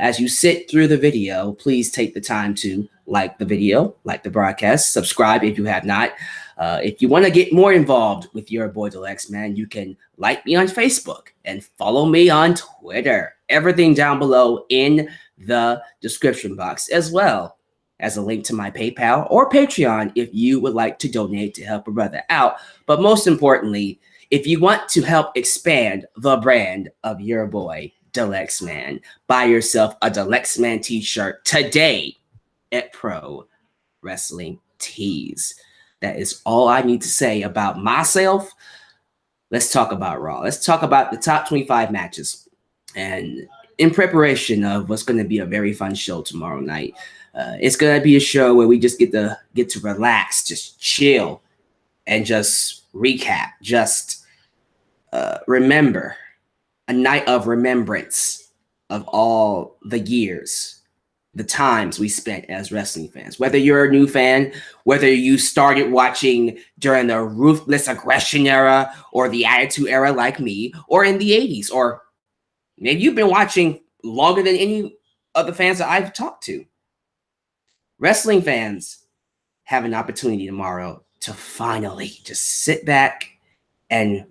As you sit through the video, please take the time to like the video, like the broadcast, subscribe if you have not. If you want to get more involved with your boy Alyx, man, you can like me on Facebook and follow me on Twitter. Everything down below in the description box, as well as a link to my PayPal or Patreon if you would like to donate to help a brother out. But most importantly, if you want to help expand the brand of your boy Alyx Man, buy yourself a Alyx Man t-shirt today at Pro Wrestling Tees. That is all I need to say about myself. Let's talk about Raw. Let's talk about the top 25 matches. And in preparation of what's going to be a very fun show tomorrow night, it's going to be a show where we just get to relax, just chill, and just recap. Just remember, a night of remembrance of all the years, the times we spent as wrestling fans. Whether you're a new fan, whether you started watching during the Ruthless Aggression era or the Attitude era like me, or in the 80s, or maybe you've been watching longer than any of the fans that I've talked to. Wrestling fans have an opportunity tomorrow to finally just sit back and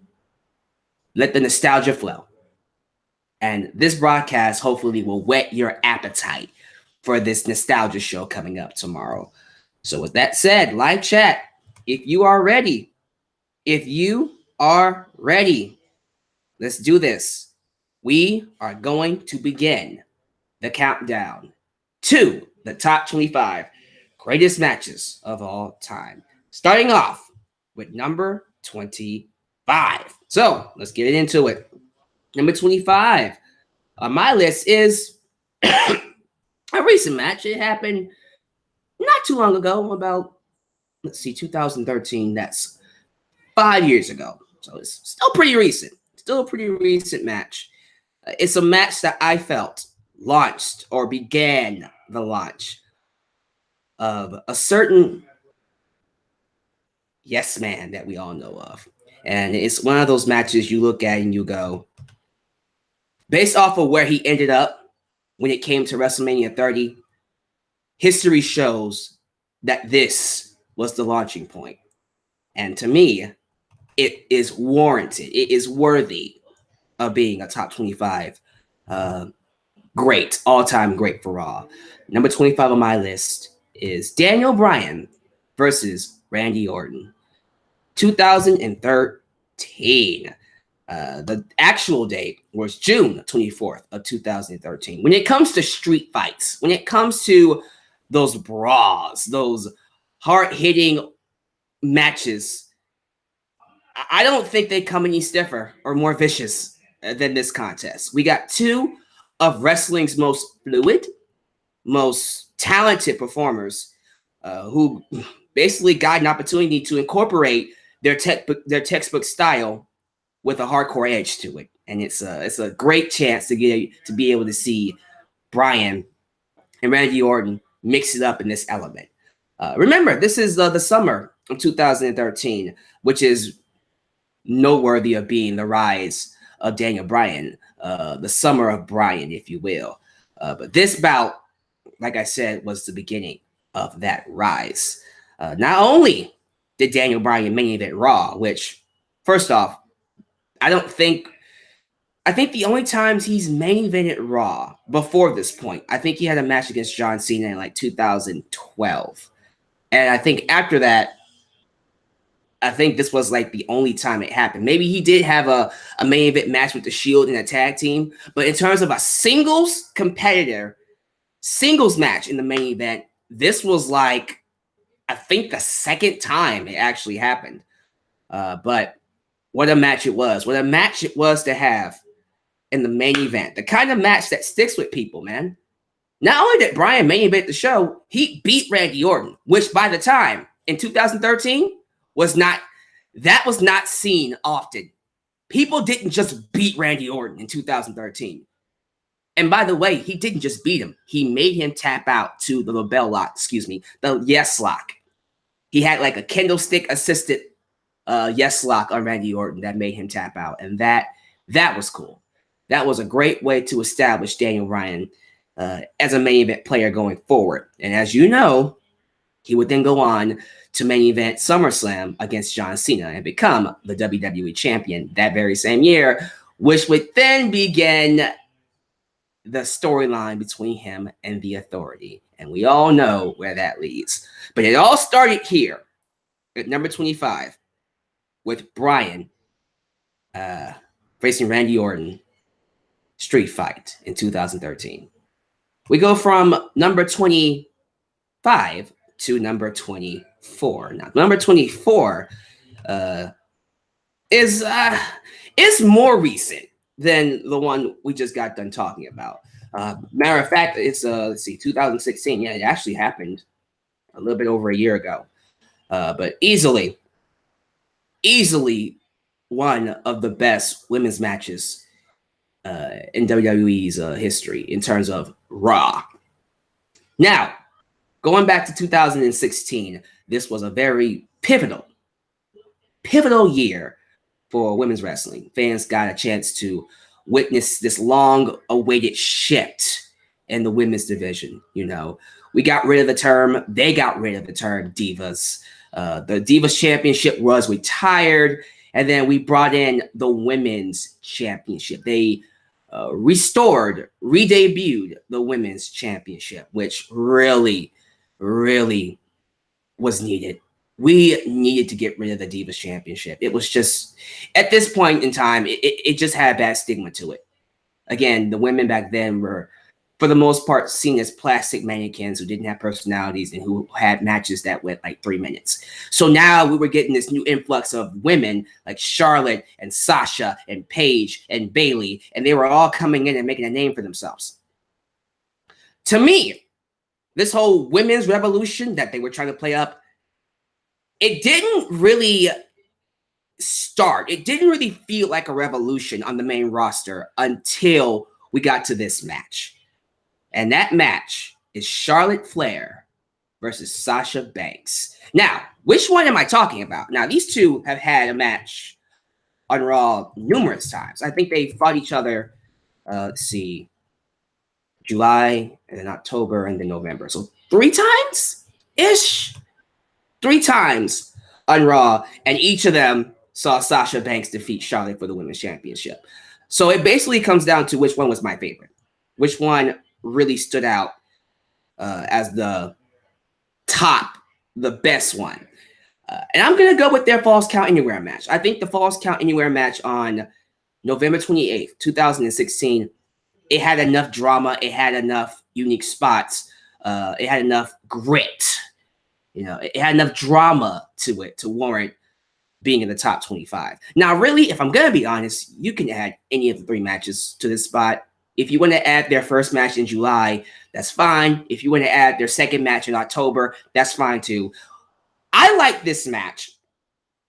let the nostalgia flow. And this broadcast hopefully will whet your appetite for this nostalgia show coming up tomorrow. So with that said, live chat, if you are ready, let's do this. We are going to begin the countdown to the top 25 greatest matches of all time. Starting off with number 25. So let's get into it. Number 25 on my list is a recent match. It happened not too long ago, about, 2013. That's 5 years ago. So it's still pretty recent. Still a pretty recent match. It's a match that I felt launched or began the launch of a certain yes man that we all know of. And it's one of those matches you look at and you go, based off of where he ended up when it came to WrestleMania 30, history shows that this was the launching point. And to me, it is warranted. It is worthy of being a top 25 great, all-time great for Raw. Number 25 on my list is Daniel Bryan versus Randy Orton. 2013. The actual date was June 24th of 2013. When it comes to street fights, when it comes to those brawls, those hard-hitting matches, I don't think they come any stiffer or more vicious than this contest. We got two of wrestling's most fluid, most talented performers who basically got an opportunity to incorporate their textbook style with a hardcore edge to it. And it's a great chance to be able to see Bryan and Randy Orton mix it up in this element. Remember, this is the summer of 2013, which is noteworthy of being the rise of Daniel Bryan, the summer of Bryan, if you will. But this bout, like I said, was the beginning of that rise. Not only did Daniel Bryan main event Raw, which, first off, I think the only times he's main evented Raw before this point, I think he had a match against John Cena in like 2012. And I think after that, I think this was like the only time it happened. Maybe he did have a main event match with the Shield in a tag team, but in terms of a singles competitor, singles match in the main event, this was like, I think the second time it actually happened. But what a match it was. What a match it was to have in the main event. The kind of match that sticks with people, man. Not only did Bryan main event the show, he beat Randy Orton, which by the time in 2013 was not seen often. People didn't just beat Randy Orton in 2013. And by the way, he didn't just beat him. He made him tap out to the label lock, the yes lock. He had like a candlestick assisted yes lock on Randy Orton that made him tap out. And that was cool. That was a great way to establish Daniel Bryan as a main event player going forward. And as you know, he would then go on to main event SummerSlam against John Cena and become the WWE champion that very same year, which would then begin the storyline between him and the Authority. And we all know where that leads. But it all started here at number 25 with Bryan facing Randy Orton street fight in 2013. We go from number 25 to number 24. Now, number 24 is more recent than the one we just got done talking about. Matter of fact, it's 2016. Yeah, it actually happened a little bit over a year ago. But easily one of the best women's matches in WWE's history in terms of Raw. Now, going back to 2016, this was a very pivotal year for women's wrestling. Fans got a chance to witness this long-awaited shift in the women's division. You know, we got rid of the term, they got rid of the term divas. The Divas Championship was retired, and then we brought in the Women's Championship. They redebuted the Women's Championship, which really was needed. We needed to get rid of the Divas Championship. It was just, at this point in time, it just had a bad stigma to it. Again, the women back then were, for the most part, seen as plastic mannequins who didn't have personalities and who had matches that went like 3 minutes. So now we were getting this new influx of women like Charlotte and Sasha and Paige and Bayley, and they were all coming in and making a name for themselves. To me, this whole women's revolution that they were trying to play up, it didn't really start. It didn't really feel like a revolution on the main roster until we got to this match. And that match is Charlotte Flair versus Sasha Banks. Now, which one am I talking about? Now, these two have had a match on Raw numerous times. I think they fought each other, July and then October and then November. So 3 times-ish? 3 times on Raw, and each of them saw Sasha Banks defeat Charlotte for the Women's Championship. So it basically comes down to which one was my favorite. Which one really stood out as the top, the best one. And I'm going to go with their Falls Count Anywhere match. I think the Falls Count Anywhere match on November 28th, 2016, it had enough drama. It had enough unique spots. It had enough grit. You know, it had enough drama to it to warrant being in the top 25. Now, really, if I'm going to be honest, you can add any of the 3 matches to this spot. If you want to add their first match in July, that's fine. If you want to add their second match in October, that's fine too. I like this match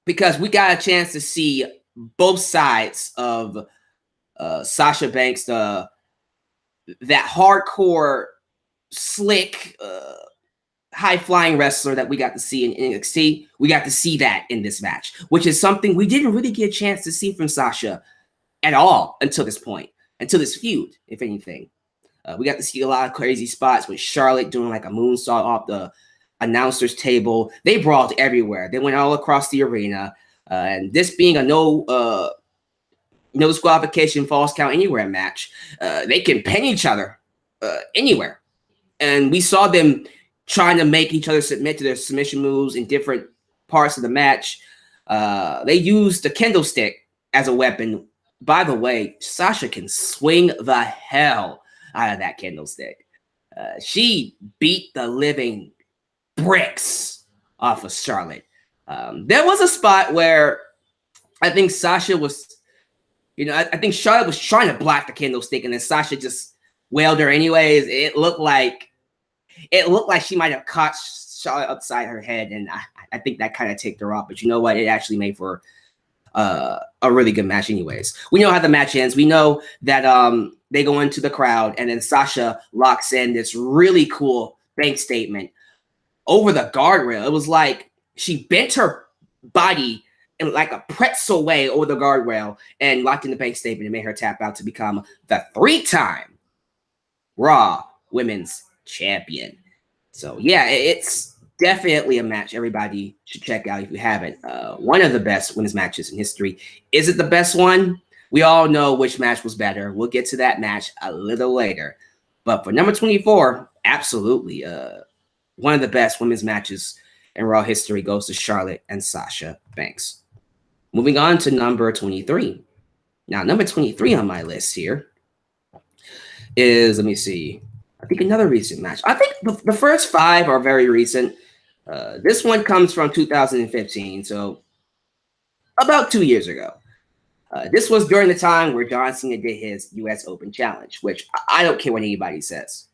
because we got a chance to see both sides of Sasha Banks, that hardcore, slick, high-flying wrestler that we got to see in NXT. We got to see that in this match, which is something we didn't really get a chance to see from Sasha at all until this point. Until this feud, if anything. We got to see a lot of crazy spots with Charlotte doing like a moonsault off the announcer's table. They brawled everywhere. They went all across the arena. And this being a no disqualification Falls Count Anywhere match, they can pin each other anywhere. And we saw them trying to make each other submit to their submission moves in different parts of the match. They used the kendo stick as a weapon. By the way, Sasha can swing the hell out of that candlestick. She beat the living bricks off of Charlotte. There was a spot where I think Sasha was, I think Charlotte was trying to block the candlestick, and then Sasha just wailed her anyways. It looked like she might have caught Charlotte upside her head, and I think that kind of ticked her off. But you know what? It actually made for a really good match anyways. We know how the match ends. We know that they go into the crowd, and then Sasha locks in this really cool bank statement over the guardrail. It was like she bent her body in like a pretzel way over the guardrail and locked in the bank statement and made her tap out to become the 3-time Raw Women's Champion. So yeah, it's definitely a match everybody should check out if you haven't. One of the best women's matches in history. Is it the best one? We all know which match was better. We'll get to that match a little later. But for number 24, absolutely. One of the best women's matches in Raw history goes to Charlotte and Sasha Banks. Moving on to number 23. Now, number 23 on my list here is, let me see, I think another recent match. I think the first 5 are very recent. This one comes from 2015, so about 2 years ago. This was during the time where John Cena did his U.S. Open Challenge, which I don't care what anybody says.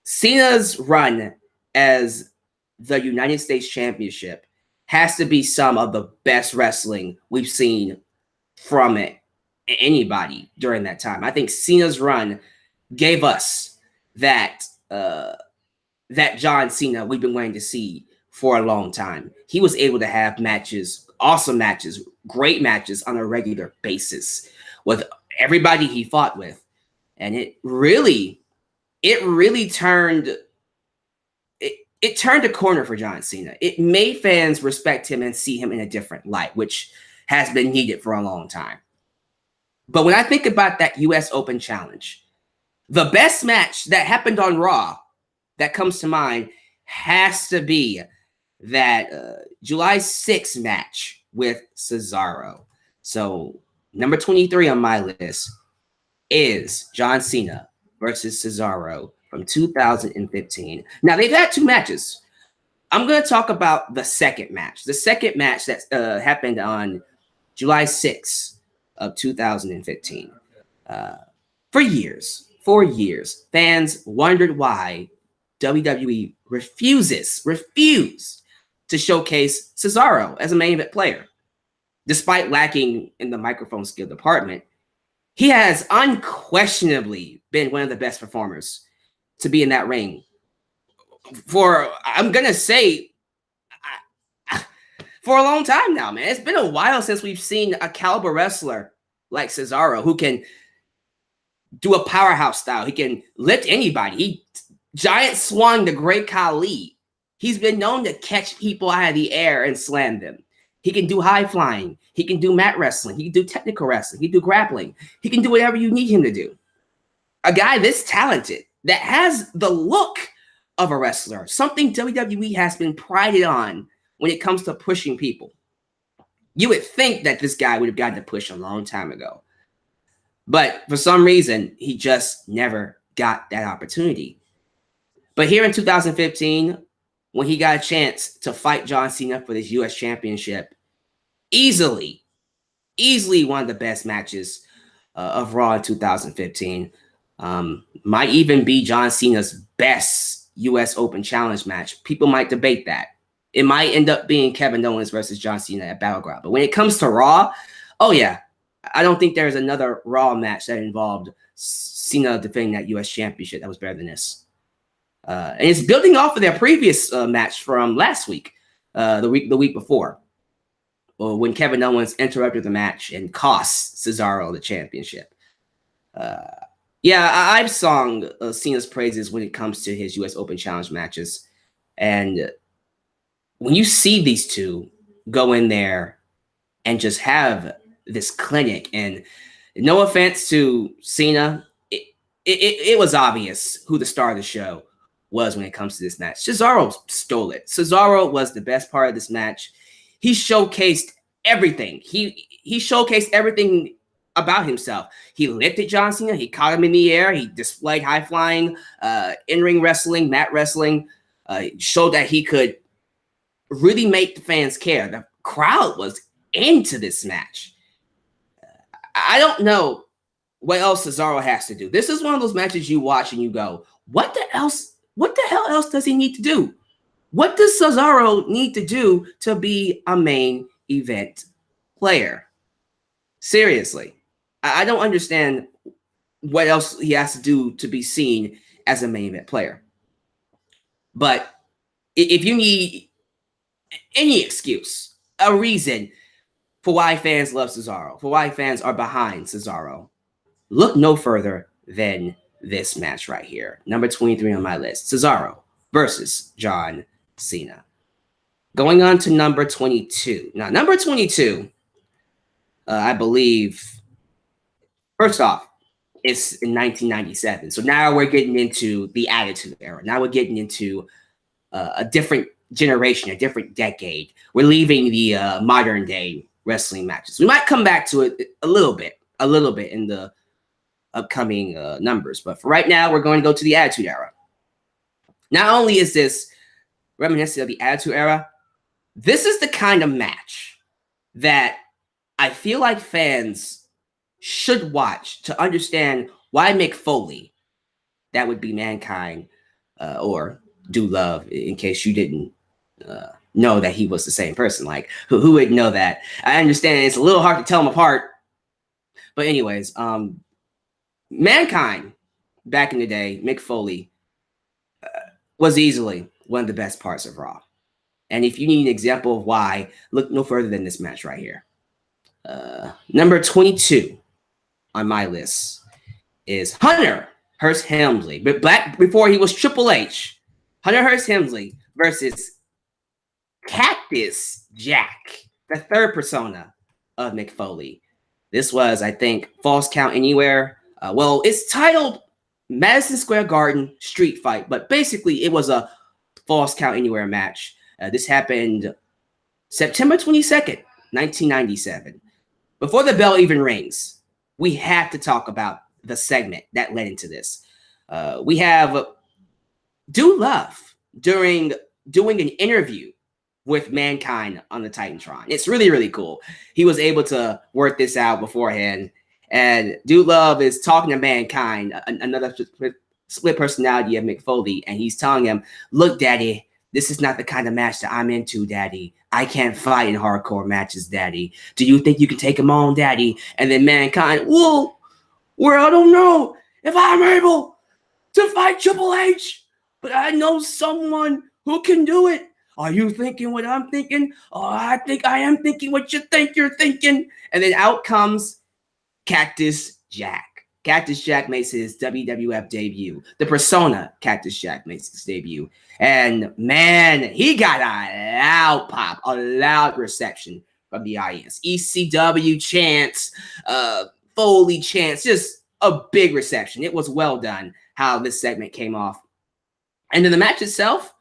Cena's run as the United States Championship has to be some of the best wrestling we've seen from anybody during that time. I think Cena's run gave us that that John Cena we've been waiting to see for a long time. He was able to have matches, awesome matches, great matches on a regular basis with everybody he fought with. And it really turned it turned a corner for John Cena. It made fans respect him and see him in a different light, which has been needed for a long time. But when I think about that US Open Challenge, the best match that happened on Raw that comes to mind has to be that July 6th match with Cesaro. So number 23 on my list is John Cena versus Cesaro from 2015. Now, they've had 2 matches. I'm going to talk about the second match. The second match that happened on July 6th of 2015. For years, fans wondered why WWE refused to showcase Cesaro as a main event player. Despite lacking in the microphone skill department, he has unquestionably been one of the best performers to be in that ring for, I'm going to say, for a long time now, man. It's been a while since we've seen a caliber wrestler like Cesaro who can do a powerhouse style. He can lift anybody. He giant swung the great Khali. He's been known to catch people out of the air and slam them. He can do high flying. He can do mat wrestling. He can do technical wrestling. He can do grappling. He can do whatever you need him to do. A guy this talented that has the look of a wrestler, something WWE has been prided on when it comes to pushing people. You would think that this guy would have gotten a push a long time ago. But for some reason, he just never got that opportunity. But here in 2015, when he got a chance to fight John Cena for this U.S. Championship, easily one of the best matches of Raw in 2015. Might even be John Cena's best U.S. Open Challenge match. People might debate that. It might end up being Kevin Owens versus John Cena at Battleground. But when it comes to Raw, oh yeah, I don't think there's another Raw match that involved Cena defending that U.S. Championship that was better than this. And it's building off of their previous match from last week, the week before, when Kevin Owens interrupted the match and cost Cesaro the championship. Yeah, I've sung Cena's praises when it comes to his U.S. Open Challenge matches. And when you see these two go in there and just have this clinic, and no offense to Cena, it was obvious who the star of the show was when it comes to this match. Cesaro stole it. Cesaro was the best part of this match. He showcased everything. He showcased everything about himself. He lifted John Cena. He caught him in the air. He displayed high flying, in-ring wrestling, mat wrestling. Showed that he could really make the fans care. The crowd was into this match. I don't know what else Cesaro has to do. This is one of those matches you watch and you go, what the hell else does he need to do? What does Cesaro need to do to be a main event player? Seriously, I don't understand what else he has to do to be seen as a main event player. But if you need any excuse, a reason for why fans love Cesaro, for why fans are behind Cesaro, look no further than this match right here. Number 23 on my list. Cesaro versus John Cena. Going on to number 22. Now, number 22, I believe, first off, it's in 1997. So now we're getting into the Attitude Era. Now we're getting into a different generation, a different decade. We're leaving the modern day wrestling matches. We might come back to it a little bit in the upcoming numbers. But for right now, we're going to go to the Attitude Era. Not only is this reminiscent of the Attitude Era, this is the kind of match that I feel like fans should watch to understand why Mick Foley, that would be Mankind, or Do Love, in case you didn't know that he was the same person. Like, who would know that? I understand it's a little hard to tell them apart. But anyways, Mankind, back in the day, Mick Foley, was easily one of the best parts of Raw. And if you need an example of why, look no further than this match right here. Number 22 on my list is Hunter Hearst Helmsley. But before he was Triple H, Hunter Hearst Helmsley versus Cactus Jack, the third persona of Mick Foley. This was, I think, Falls Count Anywhere. Well, it's titled Madison Square Garden Street Fight, but basically it was a Falls Count Anywhere match. This happened September 22nd, 1997. Before the bell even rings, we have to talk about the segment that led into this. We have Do Love doing an interview with Mankind on the Titantron. It's really, really cool. He was able to work this out beforehand. And Do Love is talking to Mankind, another split personality of Mick Foley, and he's telling him, look, Daddy, this is not the kind of match that I'm into, Daddy. I can't fight in hardcore matches, Daddy. Do you think you can take him on, Daddy? And then Mankind, well, I don't know if I'm able to fight Triple H, but I know someone who can do it. Are you thinking what I'm thinking? Oh, I think I am thinking what you think you're thinking. And then out comes Cactus Jack. Cactus Jack makes his WWF debut. The persona Cactus Jack makes his debut. And man, he got a loud pop, a loud reception from the audience. ECW chants, Foley chants, just a big reception. It was well done how this segment came off. And then the match itself,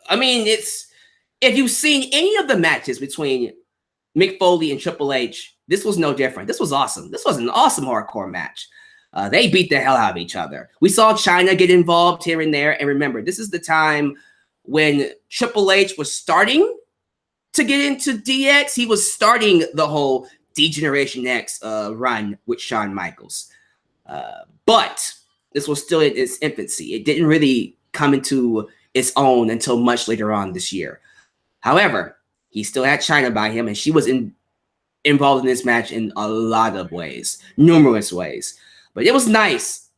I mean, if you've seen any of the matches between Mick Foley and Triple H, this was no different. This was awesome. This was an awesome hardcore match. They beat the hell out of each other. We saw China get involved here and there. And remember, this is the time when Triple H was starting to get into DX. He was starting the whole D-Generation X run with Shawn Michaels. But this was still in its infancy. It didn't really come into its own until much later on this year. However, he still had China by him, and she was involved in this match in a lot of ways, numerous ways. But it was nice.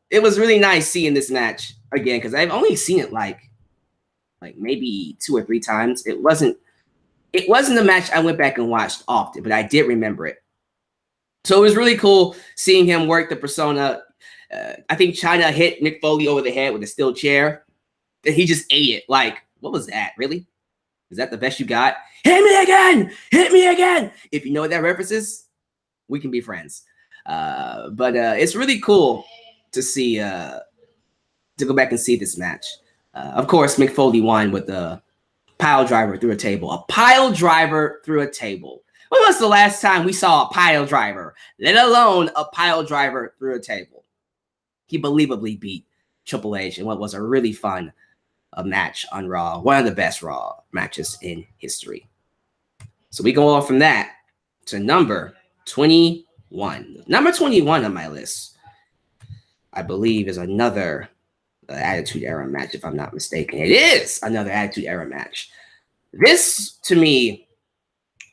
It was really nice seeing this match again, because I've only seen it like maybe 2 or 3 times. It wasn't a match I went back and watched often, but I did remember it. So it was really cool seeing him work the persona. I think China hit Mick Foley over the head with a steel chair, and he just ate it. Like, what was that? Really? Is that the best you got? Hit me again! Hit me again! If you know what that reference is, we can be friends. But it's really cool to see, to go back and see this match. Of course, Mick Foley won with a pile driver through a table. A pile driver through a table. When was the last time we saw a pile driver, let alone a pile driver through a table? He believably beat Triple H in what was a really fun match on Raw. One of the best Raw matches in history. So we go on from that to number 21. Number 21 on my list, I believe, is another Attitude Era match, if I'm not mistaken. It is another Attitude Era match. This, to me,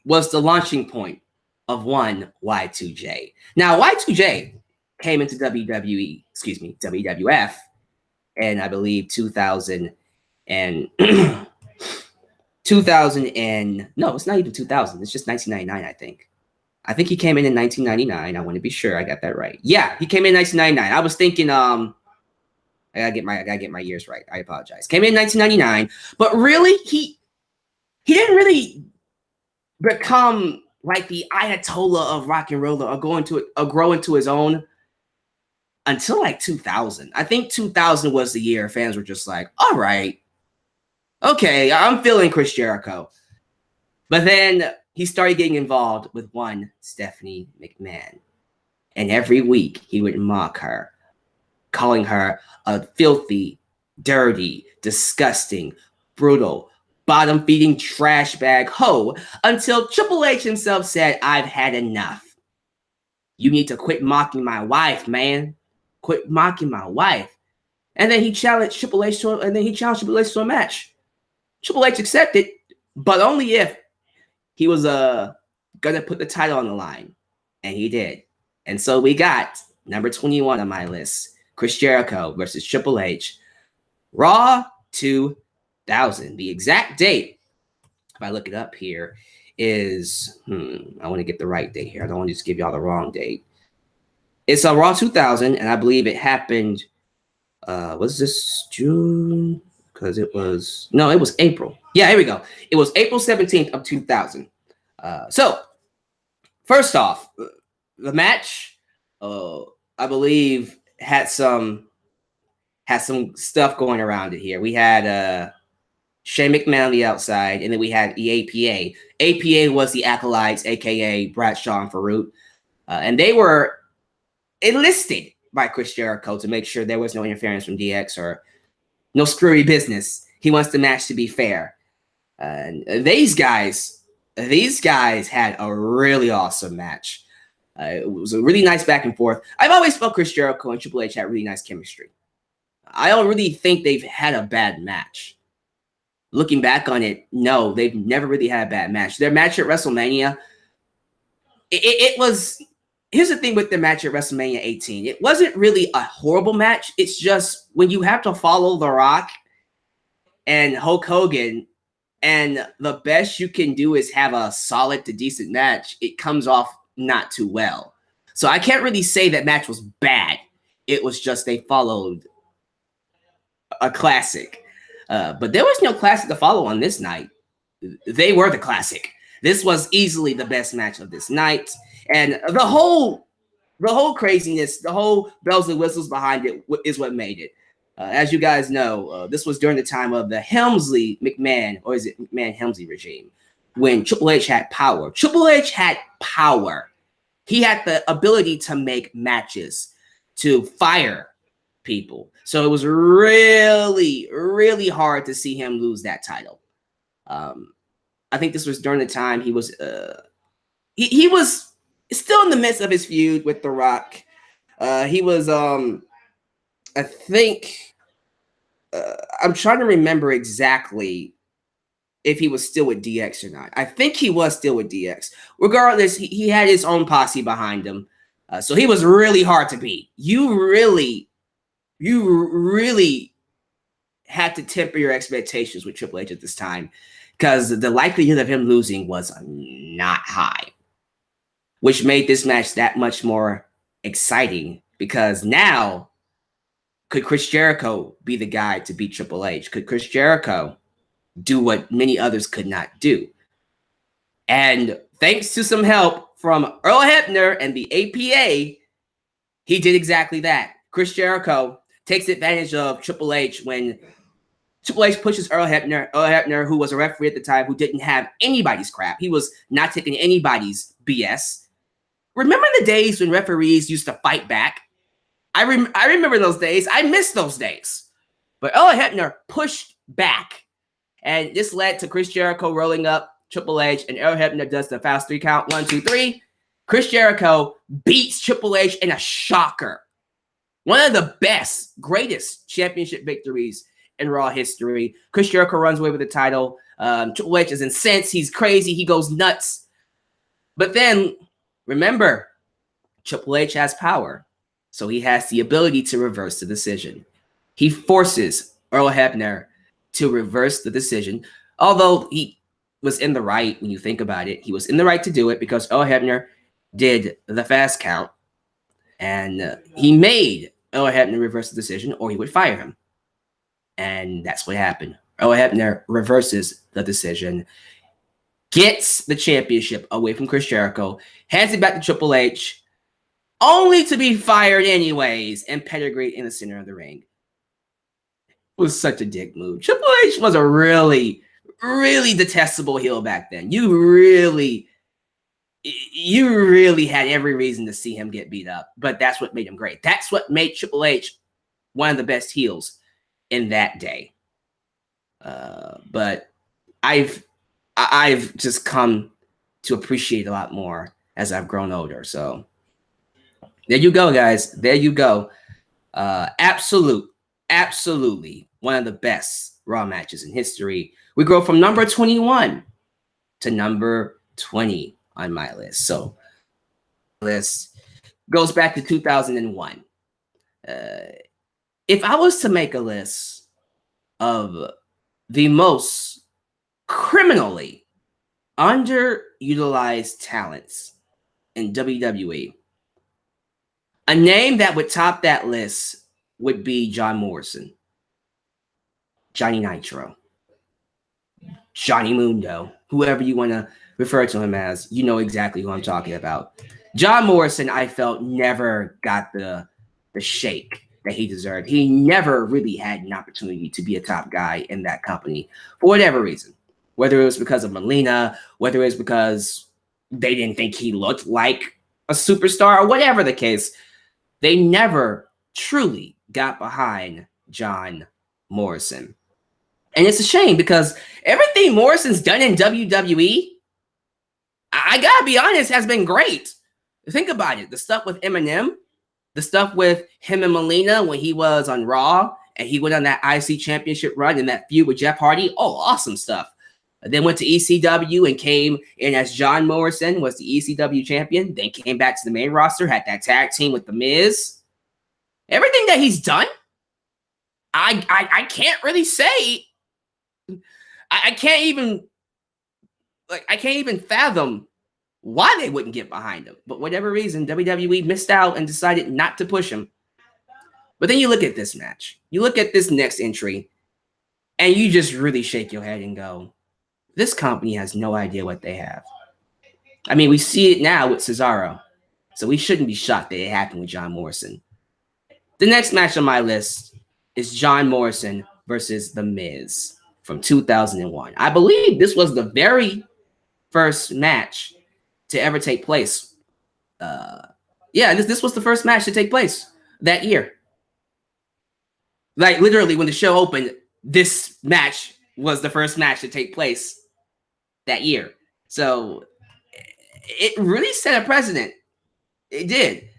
was the launching point of one Y2J. Now, Y2J came into WWF, and I believe 2000 and no, it's not even 2000. It's just 1999, I think. I think he came in 1999. I want to be sure I got that right. Yeah, he came in 1999. I was thinking I gotta get my years right. I apologize. Came in 1999, but really he didn't really become like the Ayatollah of rock and roll or grow into his own until like 2000. I think 2000 was the year fans were just like, all right, okay, I'm feeling Chris Jericho. But then he started getting involved with one Stephanie McMahon. And every week he would mock her, calling her a filthy, dirty, disgusting, brutal, bottom-feeding trash bag hoe until Triple H himself said, I've had enough. You need to quit mocking my wife, man. Quit mocking my wife. And then he challenged Triple H to a match. Triple H accepted, but only if he was gonna put the title on the line. And he did. And so we got number 21 on my list, Chris Jericho versus Triple H, Raw 2000. The exact date, if I look it up here, is, I want to get the right date here. I don't want to just give y'all the wrong date. It's a Raw 2000, and I believe it happened, was this June? Because it was April. Yeah, here we go. It was April 17th of 2000. So, first off, the match, I believe, had some stuff going around it here. We had Shane McMahon on the outside, and then we had the APA. APA was the Acolytes, a.k.a. Brad, Shawn, Farouk. And they were enlisted by Chris Jericho to make sure there was no interference from DX or no screwy business. He wants the match to be fair. And these guys had a really awesome match. It was a really nice back and forth. I've always felt Chris Jericho and Triple H had really nice chemistry. I don't really think they've had a bad match. Looking back on it, no, they've never really had a bad match. Their match at WrestleMania, it was... Here's the thing with the match at WrestleMania 18. It wasn't really a horrible match. It's just when you have to follow The Rock and Hulk Hogan, and the best you can do is have a solid to decent match, it comes off not too well. So I can't really say that match was bad. It was just they followed a classic. But there was no classic to follow on this night. They were the classic. This was easily the best match of this night. And the whole craziness, the whole bells and whistles behind it is what made it. As you guys know, this was during the time of the Helmsley-McMahon, or is it McMahon-Helmsley regime, when Triple H had power. Triple H had power. He had the ability to make matches, to fire people. So it was really, really hard to see him lose that title. I think this was during the time he was he was still in the midst of his feud with The Rock. He was I think I'm trying to remember exactly if he was still with DX or not. I think he was still with DX. Regardless, he had his own posse behind him. So he was really hard to beat. You really had to temper your expectations with Triple H at this time, because the likelihood of him losing was not high, which made this match that much more exciting, because now, could Chris Jericho be the guy to beat Triple H? Could Chris Jericho do what many others could not do? And thanks to some help from Earl Hebner and the APA, he did exactly that. Chris Jericho takes advantage of Triple H when Triple H pushes Earl Hebner, who was a referee at the time, who didn't have anybody's crap. He was not taking anybody's BS. Remember the days when referees used to fight back? I remember those days. I miss those days. But Earl Hebner pushed back. And this led to Chris Jericho rolling up Triple H, and Earl Hebner does the fast 3 count. 1, 2, 3. Chris Jericho beats Triple H in a shocker. One of the best, greatest championship victories in Raw history. Chris Jericho runs away with the title. Triple H is incensed. He's crazy. He goes nuts. But then, remember, Triple H has power. So he has the ability to reverse the decision. He forces Earl Hebner to reverse the decision. Although he was in the right when you think about it. He was in the right to do it because Earl Hebner did the fast count. And he made Earl Hebner reversed the decision or he would fire him. And that's what happened. Earl Hebner reverses the decision, gets the championship away from Chris Jericho, hands it back to Triple H, only to be fired anyways and pedigreed in the center of the ring. It was such a dick move. Triple H was a really, really detestable heel back then. You really had every reason to see him get beat up, but that's what made him great. That's what made Triple H one of the best heels in that day. But I've just come to appreciate a lot more as I've grown older. So there you go, guys. There you go. Absolutely one of the best Raw matches in history. We go from number 21 to number 20 on my list. So list goes back to 2001. If I was to make a list of the most criminally underutilized talents in WWE, a name that would top that list would be John Morrison, Johnny Nitro, Johnny Mundo, whoever you want to refer to him as, you know exactly who I'm talking about. John Morrison, I felt, never got the shake that he deserved. He never really had an opportunity to be a top guy in that company for whatever reason. Whether it was because of Melina, whether it was because they didn't think he looked like a superstar, or whatever the case, they never truly got behind John Morrison. And it's a shame because everything Morrison's done in WWE, I gotta be honest, has been great. Think about it. The stuff with Eminem, the stuff with him and Melina when he was on Raw and he went on that IC championship run and that feud with Jeff Hardy. Oh, awesome stuff. Then went to ECW and came in as John Morrison, was the ECW champion. Then came back to the main roster, had that tag team with The Miz. Everything that he's done, I can't really say. I can't even fathom why they wouldn't get behind him. But whatever reason, WWE missed out and decided not to push him. But then you look at this match. You look at this next entry, and you just really shake your head and go, this company has no idea what they have. I mean, we see it now with Cesaro. So we shouldn't be shocked that it happened with John Morrison. The next match on my list is John Morrison versus The Miz from 2001. I believe this was the very first match to ever take place. This was the first match to take place that year. Like literally when the show opened, this match was the first match to take place that year. So it really set a precedent. It did.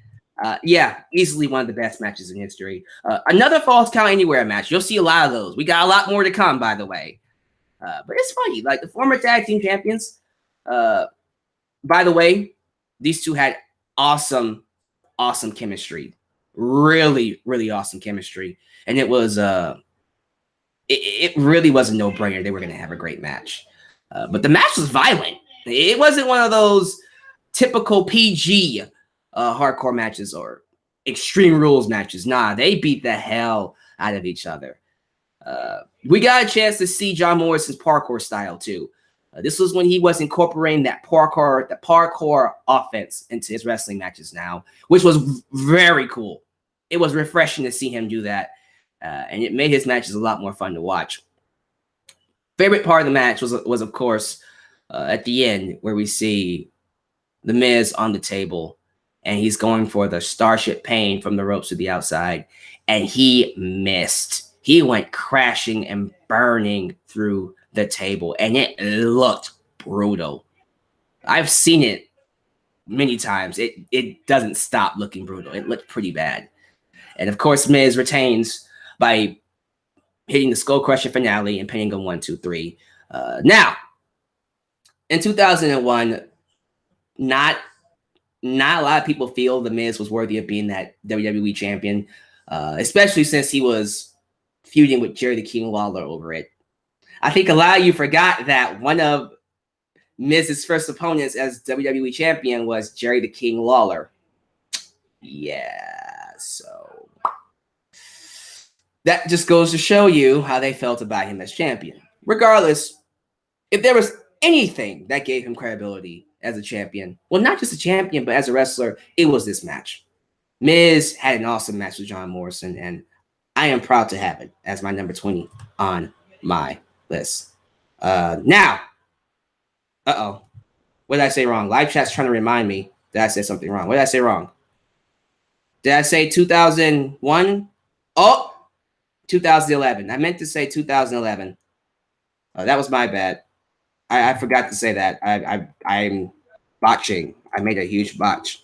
Easily one of the best matches in history. Another Falls Count Anywhere match. You'll see a lot of those. We got a lot more to come, by the way. But it's funny. Like the former tag team champions, by the way, these two had awesome chemistry. Really, really awesome chemistry. And it was it really was a no-brainer. They were going to have a great match. But the match was violent. It wasn't one of those typical PG hardcore matches or Extreme Rules matches. Nah, they beat the hell out of each other. We got a chance to see John Morrison's parkour style too. This was when he was incorporating the parkour offense into his wrestling matches now, which was very cool. It was refreshing to see him do that, and it made his matches a lot more fun to watch. Favorite part of the match was of course, at the end where we see The Miz on the table, and he's going for the Starship Pain from the ropes to the outside, and he missed. He went crashing and burning through the table, and it looked brutal. I've seen it many times. It doesn't stop looking brutal. It looked pretty bad. And of course, Miz retains by hitting the Skull Crusher finale and pinning him 1, 2, 3. Now, in 2001, not a lot of people feel The Miz was worthy of being that WWE champion, especially since he was feuding with Jerry the King Lawler over it. I think a lot of you forgot that one of Miz's first opponents as WWE champion was Jerry the King Lawler. Yeah, so that just goes to show you how they felt about him as champion. Regardless, if there was anything that gave him credibility as a champion, well, not just a champion, but as a wrestler, it was this match. Miz had an awesome match with John Morrison, and I am proud to have it as my number 20 on my list. Now, what did I say wrong? Live chat's trying to remind me that I said something wrong. What did I say wrong? Did I say 2001? Oh, 2011. I meant to say 2011. That was my bad. I forgot to say that. I'm botching. I made a huge botch.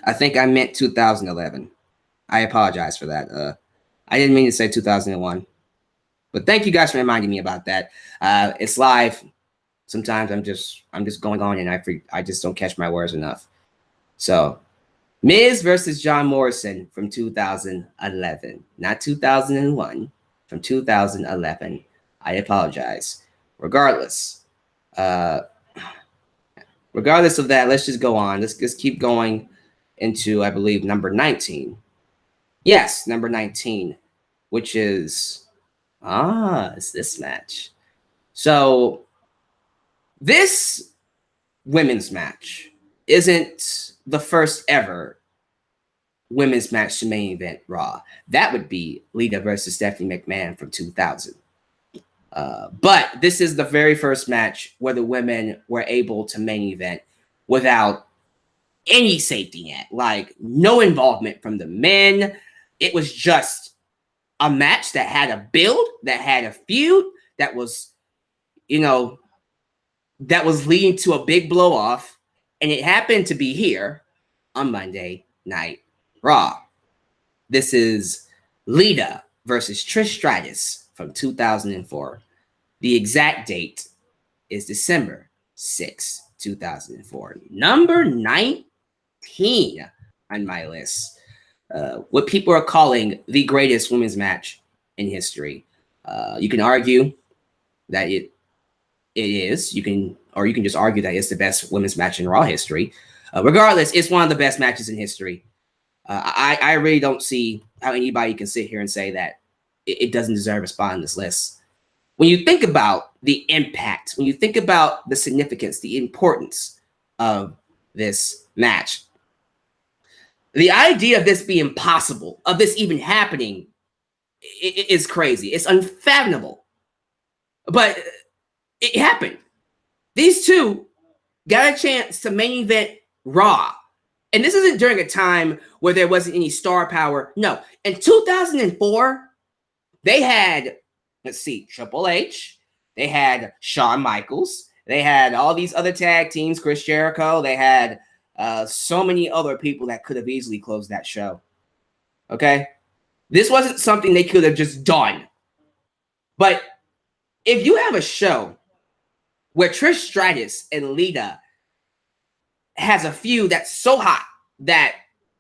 I think I meant 2011. I apologize for that. I didn't mean to say 2001. But thank you guys for reminding me about that. It's live. Sometimes I'm just going on and I just don't catch my words enough. So, Miz versus John Morrison from 2011, not 2001, from 2011. I apologize. Regardless of that, let's just go on. Let's just keep going into, I believe, number 19. Yes, number 19, which is it's this match. So this women's match isn't the first ever women's match to main event Raw. That would be Lita versus Stephanie McMahon from 2000. But this is the very first match where the women were able to main event without any safety net, like no involvement from the men. It was just a match that had a build, that had a feud, that was, that was leading to a big blow off. And it happened to be here on Monday Night Raw. This is Lita versus Trish Stratus from 2004. The exact date is December 6, 2004. Number 19 on my list. What people are calling the greatest women's match in history. You can argue that it is. You can just argue that it's the best women's match in Raw history. Regardless, it's one of the best matches in history. I really don't see how anybody can sit here and say that it doesn't deserve a spot on this list. When you think about the impact, when you think about the significance, the importance of this match, the idea of this being possible, of this even happening, is crazy. It's unfathomable. But it happened. These two got a chance to main event Raw. And this isn't during a time where there wasn't any star power. No. In 2004, they had, let's see, Triple H. They had Shawn Michaels. They had all these other tag teams, Chris Jericho. They had so many other people that could have easily closed that show. Okay? This wasn't something they could have just done. But if you have a show where Trish Stratus and Lita has a feud that's so hot that,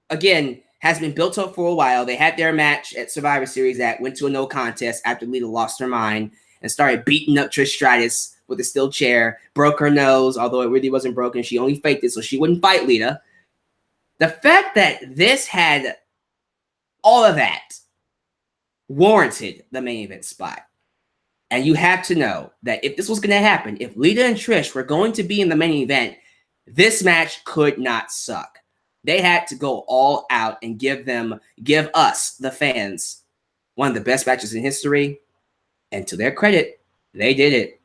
again, has been built up for a while. They had their match at Survivor Series that went to a no contest after Lita lost her mind and started beating up Trish Stratus with a steel chair, broke her nose, although it really wasn't broken. She only faked it so she wouldn't fight Lita. The fact that this had all of that warranted the main event spot. And you have to know that if this was going to happen, if Lita and Trish were going to be in the main event, this match could not suck. They had to go all out and give us, the fans, one of the best matches in history. And to their credit, they did it.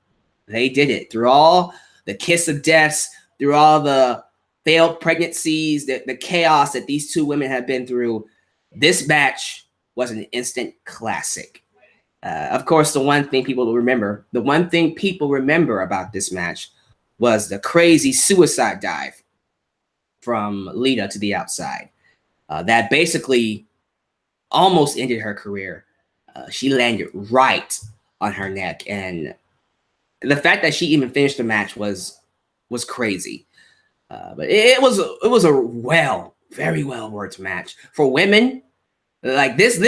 They did it. Through all the kiss of deaths, through all the failed pregnancies, the chaos that these two women have been through, this match was an instant classic. Of course, the one thing people remember about this match was the crazy suicide dive from Lita to the outside. That basically almost ended her career. She landed right on her neck. And the fact that she even finished the match was crazy. But it was a very well worked match. For women, like this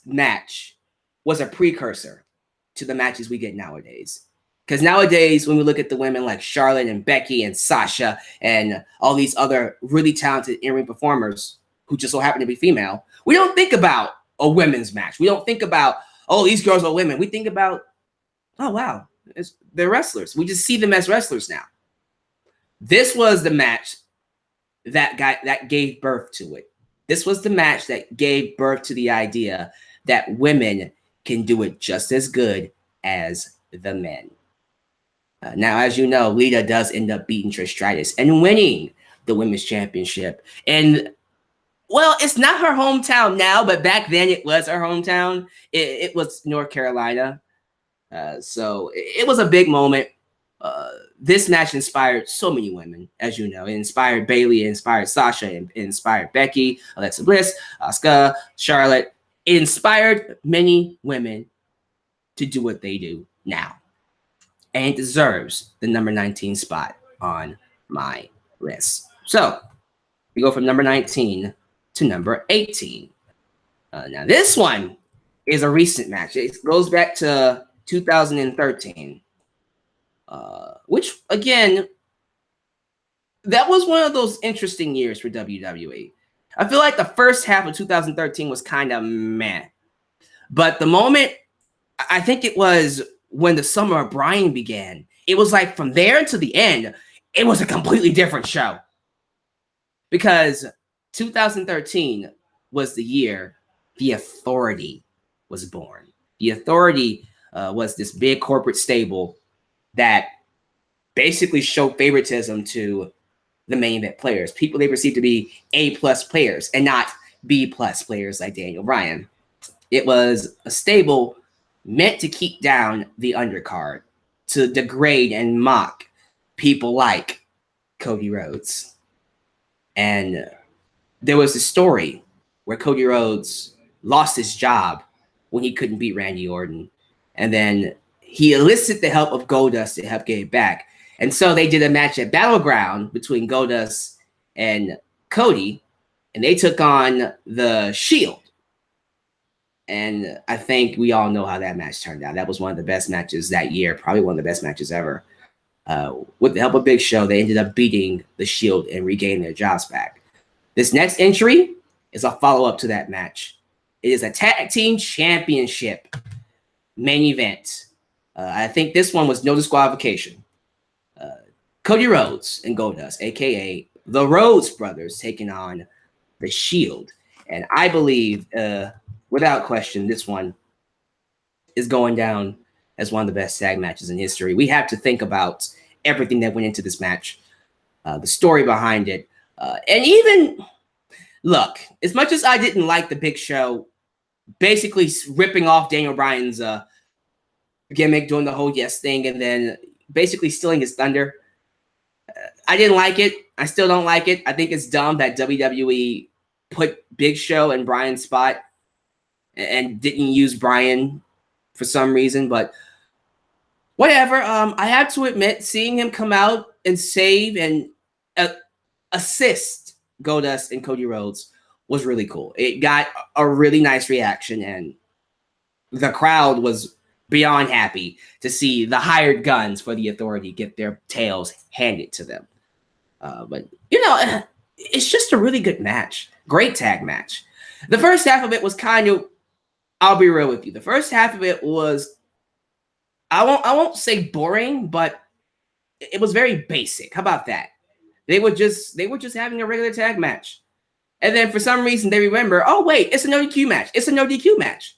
match was a precursor to the matches we get nowadays. Because nowadays, when we look at the women like Charlotte and Becky and Sasha and all these other really talented in-ring performers who just so happen to be female, we don't think about a women's match. We don't think about, oh, these girls are women. We think about, oh, wow, they're wrestlers. We just see them as wrestlers now. This was the match that gave birth to it. This was the match that gave birth to the idea that women can do it just as good as the men. Now, as you know, Lita does end up beating Trish Stratus and winning the women's championship. And, well, it's not her hometown now, but back then it was her hometown. It was North Carolina. So it was a big moment. This match inspired so many women, as you know. It inspired Bayley, it inspired Sasha, it inspired Becky, Alexa Bliss, Asuka, Charlotte. It inspired many women to do what they do now. And it deserves the number 19 spot on my list. So we go from number 19 to number 18. Now this one is a recent match. It goes back to 2013. Which, again, that was one of those interesting years for WWE. I feel like the first half of 2013 was kind of meh. But the moment, I think it was when the summer of Bryan began, it was like from there until the end, it was a completely different show. Because 2013 was the year the Authority was born. The Authority was this big corporate stable that basically showed favoritism to the main event players, people they perceived to be A-plus players and not B-plus players like Daniel Bryan. It was a stable meant to keep down the undercard, to degrade and mock people like Cody Rhodes. And there was a story where Cody Rhodes lost his job when he couldn't beat Randy Orton. And then he enlisted the help of Goldust to help get it back. And so they did a match at Battleground between Goldust and Cody, and they took on the Shield. And I think we all know how that match turned out. That was one of the best matches that year, probably one of the best matches ever. With the help of Big Show, they ended up beating the Shield and regaining their jobs back. This next entry is a follow-up to that match. It is a tag team championship main event. I think this one was no disqualification. Cody Rhodes and Goldust, a.k.a. the Rhodes brothers, taking on the Shield. And I believe, without question, this one is going down as one of the best tag matches in history. We have to think about everything that went into this match, the story behind it. And even, look, as much as I didn't like the Big Show basically ripping off Daniel Bryan's gimmick, doing the whole yes thing, and then basically stealing his thunder, I didn't like it. I still don't like it. I think it's dumb that WWE put Big Show in Bryan's spot and didn't use Bryan for some reason, but whatever. I have to admit, seeing him come out and save and assist Goldust and Cody Rhodes was really cool. It got a really nice reaction, and the crowd was beyond happy to see the hired guns for the Authority get their tails handed to them. But, you know, it's just a really good match. Great tag match. The first half of it was kind of, I'll be real with you. The first half of it was, I won't say boring, but it was very basic. How about that? They were just having a regular tag match. And then for some reason they remember, oh wait, it's a no DQ match. It's a no DQ match.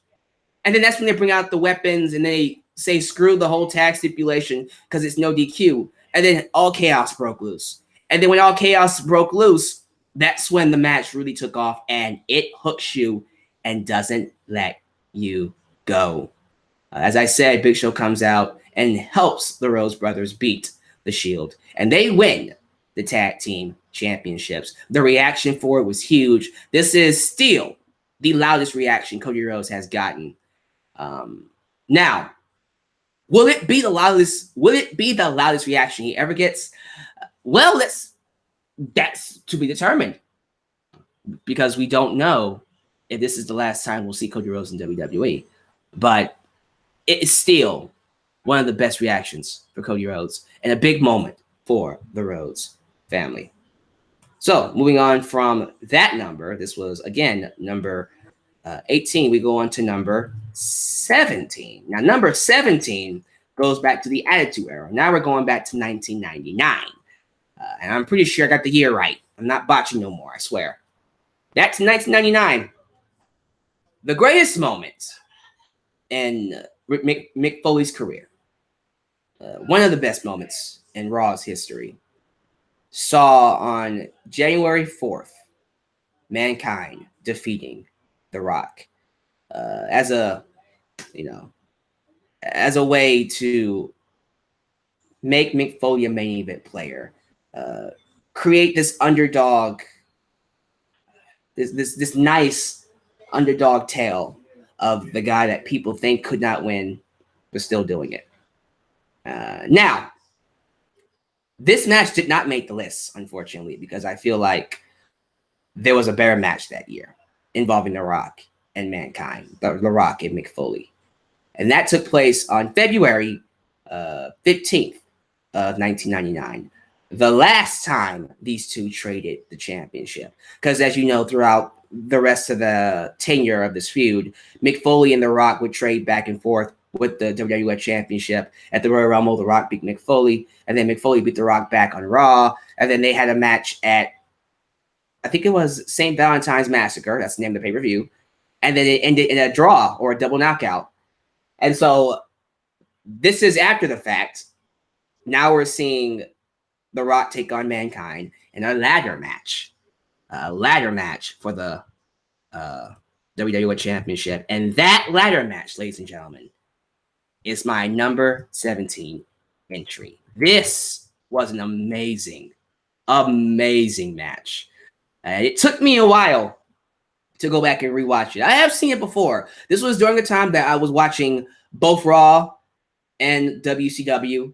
And then that's when they bring out the weapons and they say screw the whole tag stipulation because it's no DQ. And then all chaos broke loose. And then when all chaos broke loose, that's when the match really took off, and it hooks you and doesn't let you go. As I said, Big Show comes out and helps the Rhodes brothers beat the Shield, and they win the tag team championships. The reaction for it was huge. This is still the loudest reaction Cody Rhodes has gotten. Now, will it be the loudest? Will it be the loudest reaction he ever gets? Well, that's to be determined, because we don't know if this is the last time we'll see Cody Rhodes in WWE. But it is still one of the best reactions for Cody Rhodes and a big moment for the Rhodes family. So moving on from that number, this was, again, number 18, we go on to number 17. Now, number 17 goes back to the Attitude Era. Now we're going back to 1999. And I'm pretty sure I got the year right. I'm not botching no more, I swear. That's 1999. The greatest moment in Mick Foley's career, one of the best moments in Raw's history, saw on January 4th, Mankind defeating The Rock as a way to make Mick Foley a main event player, create this underdog, this nice underdog tale of the guy that people think could not win, but still doing it. Now, this match did not make the list, unfortunately, because I feel like there was a better match that year involving The Rock and Mankind, The Rock and Mick Foley. And that took place on February 15th of 1999. The last time these two traded the championship. Because as you know, throughout the rest of the tenure of this feud, Mick Foley and The Rock would trade back and forth with the WWE Championship. At the Royal Rumble, The Rock beat Mick Foley, and then Mick Foley beat The Rock back on Raw, and then they had a match at, I think it was St. Valentine's Massacre, that's the name of the pay-per-view, and then it ended in a draw or a double knockout. And so this is after the fact. Now we're seeing The Rock take on Mankind in a ladder match for the WWE Championship. And that ladder match, ladies and gentlemen, is my number 17 entry. This was an amazing match. It took me a while to go back and rewatch it. I have seen it before. This was during the time that I was watching both Raw and WCW.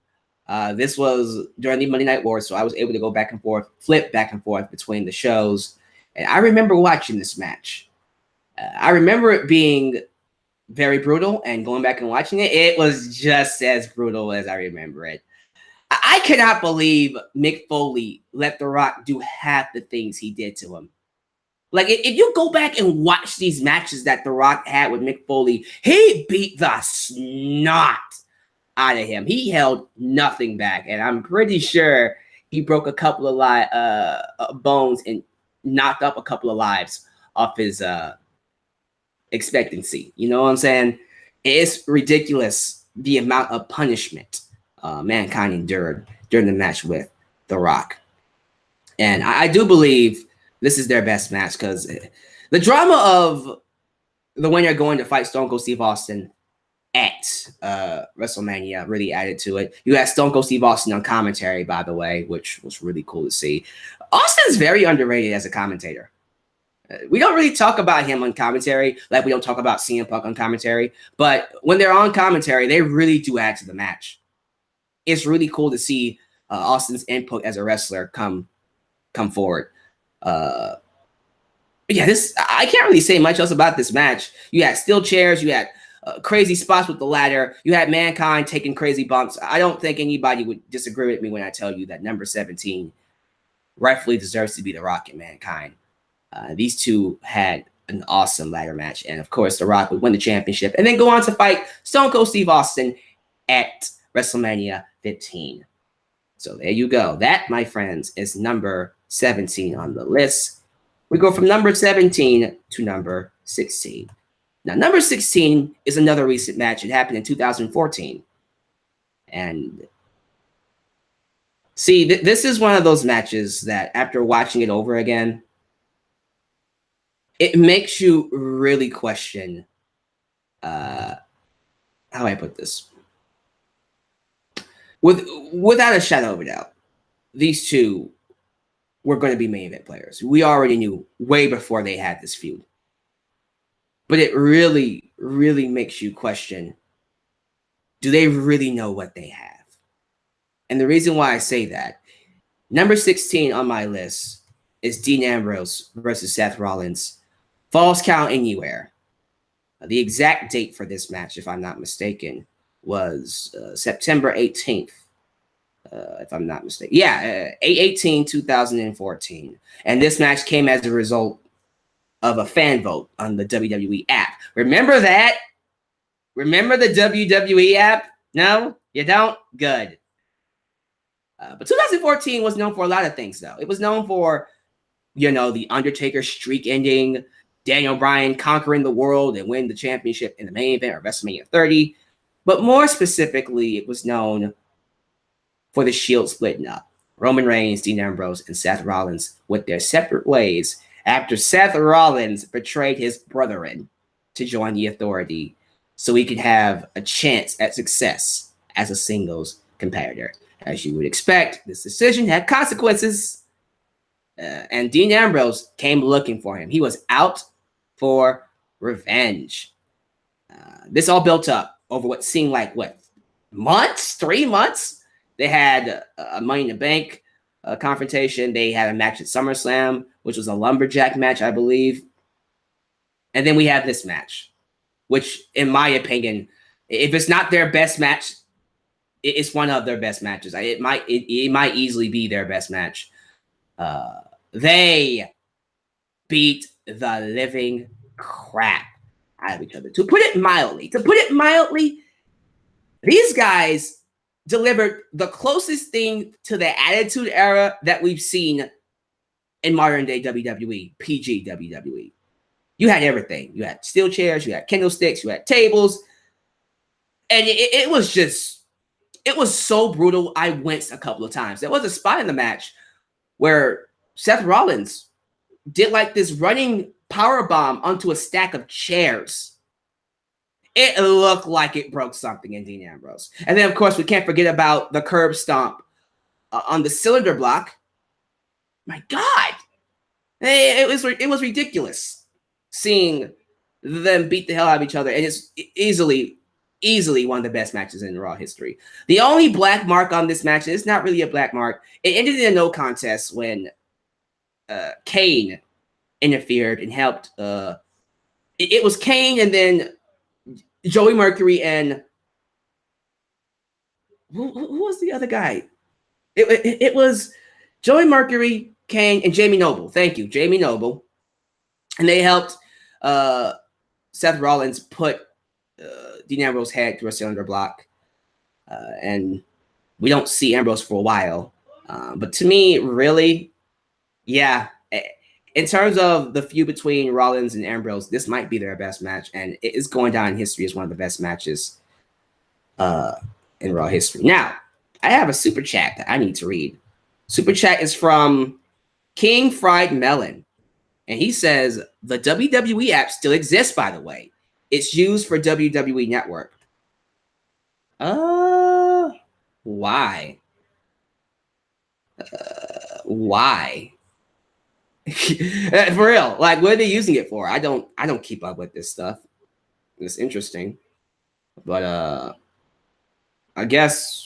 This was during the Monday Night Wars, so I was able to go back and forth, flip back and forth between the shows. And I remember watching this match. I remember it being very brutal, and going back and watching it, it was just as brutal as I remember it. I cannot believe Mick Foley let The Rock do half the things he did to him. Like, if you go back and watch these matches that The Rock had with Mick Foley, he beat the snot out of him. He held nothing back, and I'm pretty sure he broke a couple of bones and knocked up a couple of lives off his expectancy. You know what I'm saying? It's ridiculous the amount of punishment Mankind endured during the match with The Rock. And I do believe this is their best match, because the drama of the winner going to fight Stone Cold Steve Austin at WrestleMania really added to it. You had Stone Cold Steve Austin on commentary, by the way, which was really cool to see. Austin's very underrated as a commentator. We don't really talk about him on commentary like we don't talk about CM Punk on commentary, but when they're on commentary, they really do add to the match. It's really cool to see Austin's input as a wrestler come forward. Yeah, I can't really say much else about this match. You had steel chairs, you had crazy spots with the ladder, you had Mankind taking crazy bumps. I don't think anybody would disagree with me when I tell you that number 17 rightfully deserves to be The Rock and Mankind. These two had an awesome ladder match, and of course, The Rock would win the championship and then go on to fight Stone Cold Steve Austin at WrestleMania 15. So there you go. That, my friends, is number 17 on the list. We go from number 17 to number 16. Now, number 16 is another recent match. It happened in 2014. And see, this is one of those matches that after watching it over again, it makes you really question, how do I put this? Without a shadow of a doubt, these two were going to be main event players. We already knew way before they had this feud. But it really, really makes you question, do they really know what they have? And the reason why I say that, number 16 on my list is Dean Ambrose versus Seth Rollins. Falls Count Anywhere. The exact date for this match, if I'm not mistaken, was September 18th, if I'm not mistaken. Yeah, 8/18/2014. And this match came as a result of a fan vote on the WWE app. Remember that? Remember the WWE app? No? You don't? Good. But 2014 was known for a lot of things, though. It was known for, the Undertaker streak ending, Daniel Bryan conquering the world and win the championship in the main event of WrestleMania 30. But more specifically, it was known for the Shield splitting up. Roman Reigns, Dean Ambrose, and Seth Rollins went their separate ways after Seth Rollins betrayed his brethren to join the Authority so he could have a chance at success as a singles competitor. As you would expect, this decision had consequences, and Dean Ambrose came looking for him. He was out for revenge. This all built up over what seemed like, months? 3 months? They had a Money in the Bank confrontation. They had a match at SummerSlam, which was a lumberjack match, I believe. And then we have this match, which, in my opinion, if it's not their best match, it's one of their best matches. It might easily be their best match. They beat the living crap out of each other. To put it mildly, these guys delivered the closest thing to the Attitude Era that we've seen in modern day WWE, PG WWE. You had everything. You had steel chairs, you had candlesticks, you had tables. And it was so brutal. I winced a couple of times. There was a spot in the match where Seth Rollins did like this running power bomb onto a stack of chairs. It looked like it broke something in Dean Ambrose. And then, of course, we can't forget about the curb stomp on the cylinder block. My God. It was ridiculous seeing them beat the hell out of each other. And it's easily one of the best matches in Raw history. The only black mark on this match, it's not really a black mark. It ended in a no contest when Kane interfered and helped. It was Kane and then Joey Mercury and who was the other guy? It was Joey Mercury, Kane, and Jamie Noble. Thank you, Jamie Noble. And they helped Seth Rollins put Dean Ambrose's head through a cylinder block. And we don't see Ambrose for a while. But to me, really, yeah, in terms of the feud between Rollins and Ambrose, this might be their best match, and it is going down in history as one of the best matches in Raw history. Now, I have a super chat that I need to read. Super chat is from King Fried Melon, and he says, the WWE app still exists, by the way. It's used for WWE Network. Why? Why? For real, like, what are they using it for? I don't keep up with this stuff. It's interesting, but I guess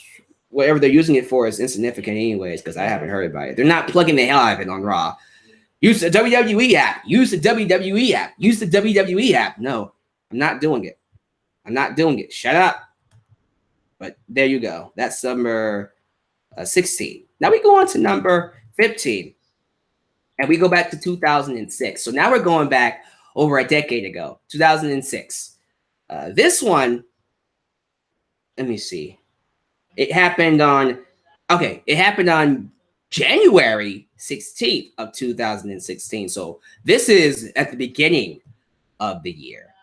whatever they're using it for is insignificant anyways, because I haven't heard about it. They're not plugging the hell out of it on Raw. Use the WWE app. Use the WWE app. Use the WWE app. No, I'm not doing it. I'm not doing it. Shut up. But there you go. That's number 16. Now we go on to number 15. And we go back to 2006. So now we're going back over a decade ago, 2006. This one, let me see. It happened on January 16th of 2016. So this is at the beginning of the year.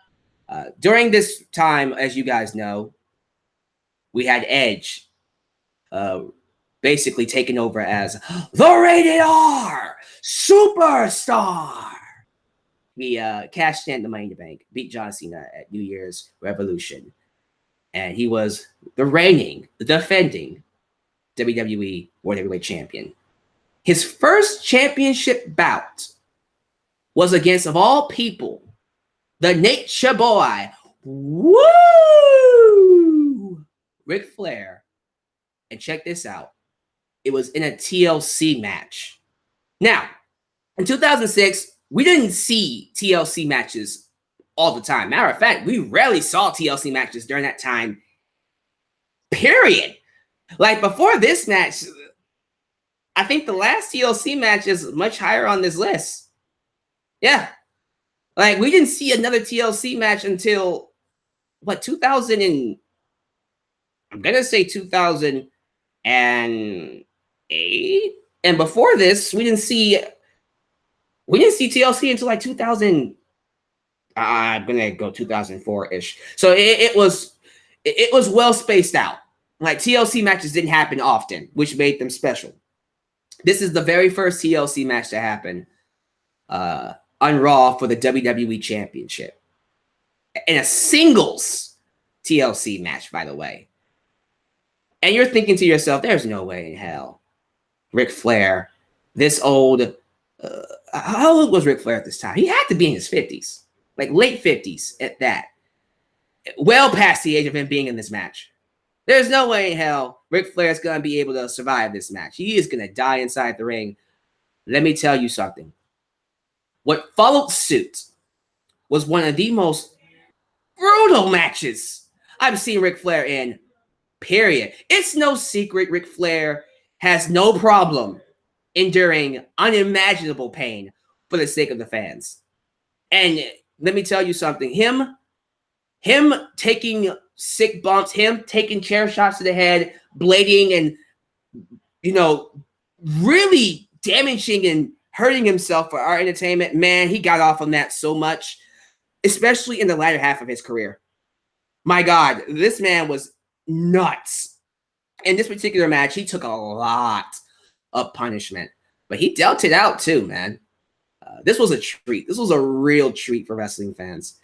During this time, as you guys know, we had Edge basically taken over as the Rated R Superstar. He cashed in the Money in the Bank, beat John Cena at New Year's Revolution. And he was the defending WWE World Heavyweight Champion. His first championship bout was against, of all people, the Nature Boy, Ric Flair. And check this out. It was in a TLC match. Now, in 2006, we didn't see TLC matches all the time. Matter of fact, we rarely saw TLC matches during that time, period. Like, before this match, I think the last TLC match is much higher on this list. Yeah. Like, we didn't see another TLC match until, what, 2000 and, I'm going to say 2008? And before this, we didn't see TLC until like 2000. I'm going to go 2004-ish. So it was well spaced out. Like, TLC matches didn't happen often, which made them special. This is the very first TLC match to happen on Raw for the WWE Championship. And a singles TLC match, by the way. And you're thinking to yourself, there's no way in hell Ric Flair, this old, how old was Ric Flair at this time? He had to be in his 50s, like late 50s at that. Well past the age of him being in this match. There's no way in hell Ric Flair is going to be able to survive this match. He is going to die inside the ring. Let me tell you something. What followed suit was one of the most brutal matches I've seen Ric Flair in, period. It's no secret Ric Flair has no problem enduring unimaginable pain for the sake of the fans. And let me tell you something. Him taking sick bumps, him taking chair shots to the head, blading and, really damaging and hurting himself for our entertainment. Man, he got off on that so much, especially in the latter half of his career. My God, this man was nuts. In this particular match, he took a lot of punishment, but he dealt it out too, man. This was a treat. This was a real treat for wrestling fans.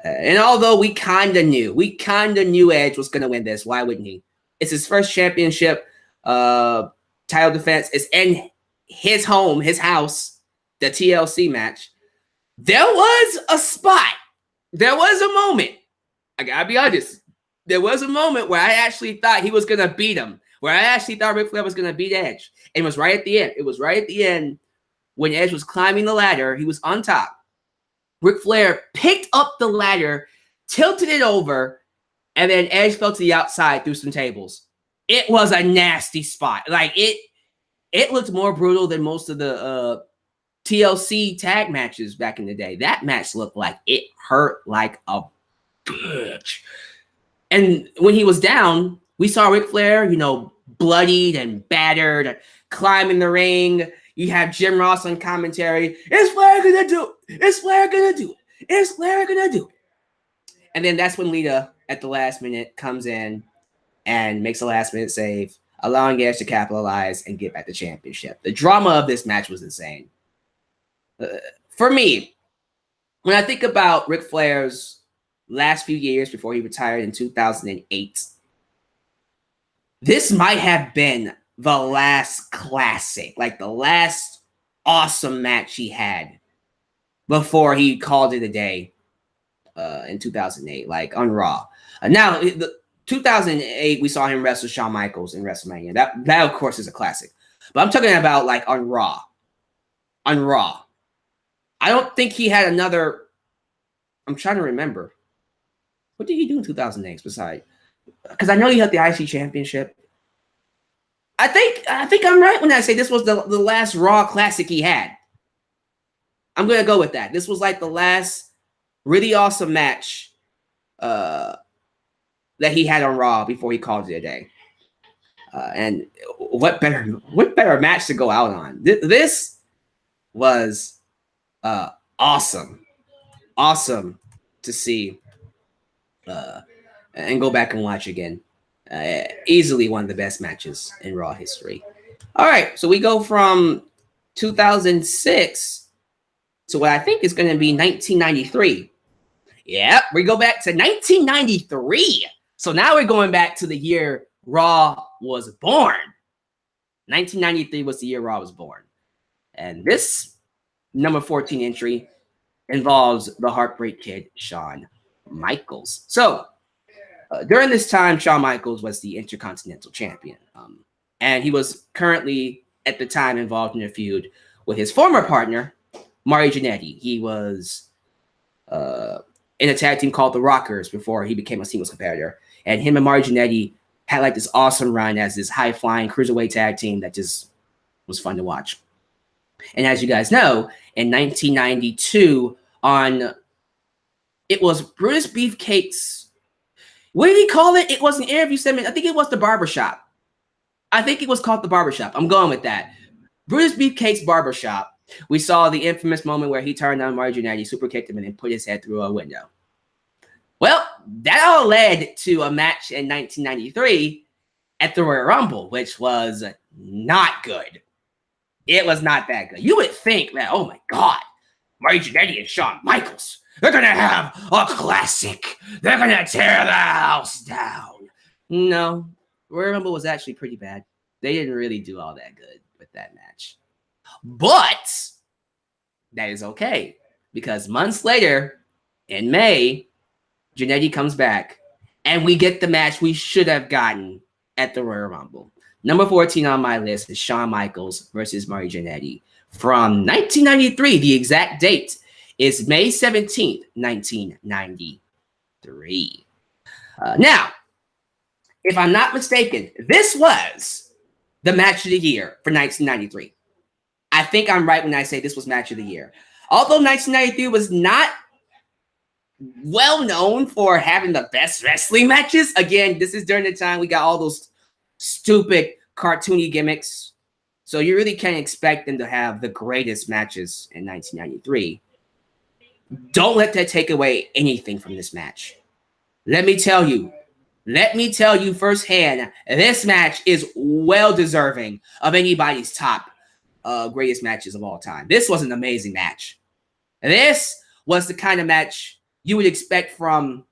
And although we kind of knew Edge was going to win this, why wouldn't he? It's his first championship title defense. It's in his home, his house, the TLC match. There was a spot. There was a moment. I got to be honest. There was a moment where I actually thought he was going to beat him, where I actually thought Ric Flair was going to beat Edge. And it was right at the end. It was right at the end when Edge was climbing the ladder. He was on top. Ric Flair picked up the ladder, tilted it over, and then Edge fell to the outside through some tables. It was a nasty spot. Like, it looked more brutal than most of the TLC tag matches back in the day. That match looked like it hurt like a bitch. And when he was down, we saw Ric Flair, bloodied and battered, climbing the ring. You have Jim Ross on commentary. Is Flair gonna do it? Is Flair gonna do it? Is Flair gonna do it? And then that's when Lita, at the last minute, comes in and makes a last-minute save, allowing Edge to capitalize and get back the championship. The drama of this match was insane. For me, when I think about Ric Flair's last few years before he retired in 2008, this might have been the last classic, like the last awesome match he had before he called it a day in 2008, like on Raw. Now, the 2008, we saw him wrestle Shawn Michaels in WrestleMania. That of course, is a classic. But I'm talking about like on Raw. On Raw. I don't think he had another. I'm trying to remember. What did he do in 2008 besides? Because I know he had the IC Championship. I think I'm right when I say this was the last Raw classic he had. I'm going to go with that. This was like the last really awesome match that he had on Raw before he called it a day. And what better match to go out on? This was awesome. Awesome to see and go back and watch again. Easily one of the best matches in Raw history. All right, so we go from 2006 to what I think is going to be 1993. Yep, we go back to 1993. So now we're going back to the year Raw was born. 1993 was the year Raw was born. And this number 14 entry involves the Heartbreak Kid, Shawn Michaels. So during this time, Shawn Michaels was the Intercontinental Champion. And he was currently, at the time, involved in a feud with his former partner, Mario Jannetty. He was in a tag team called the Rockers before he became a singles competitor. And him and Mario Jannetty had like this awesome run as this high-flying cruiserweight tag team that just was fun to watch. And as you guys know, in 1992, on, it was Brutus Beefcake's, what did he call it? It was an interview segment. I think it was the barbershop. I think it was called the barbershop. I'm going with that. Brutus Beefcake's barbershop. We saw the infamous moment where he turned on Jannetty, super kicked him, and then put his head through a window. Well, that all led to a match in 1993 at the Royal Rumble, which was not good. It was not that good. You would think that, oh my God, Jannetty and Shawn Michaels, they're going to have a classic. They're going to tear the house down. No, Royal Rumble was actually pretty bad. They didn't really do all that good with that match. But that is okay, because months later, in May, Jannetty comes back, and we get the match we should have gotten at the Royal Rumble. Number 14 on my list is Shawn Michaels versus Jannetty from 1993. The exact date is May 17th, 1993. Now, if I'm not mistaken, this was the match of the year for 1993. I think I'm right when I say this was match of the year. Although 1993 was not well known for having the best wrestling matches. Again, this is during the time we got all those stupid cartoony gimmicks. So you really can't expect them to have the greatest matches in 1993. Don't let that take away anything from this match. Let me tell you firsthand, this match is well deserving of anybody's top greatest matches of all time. This was an amazing match. This was the kind of match you would expect from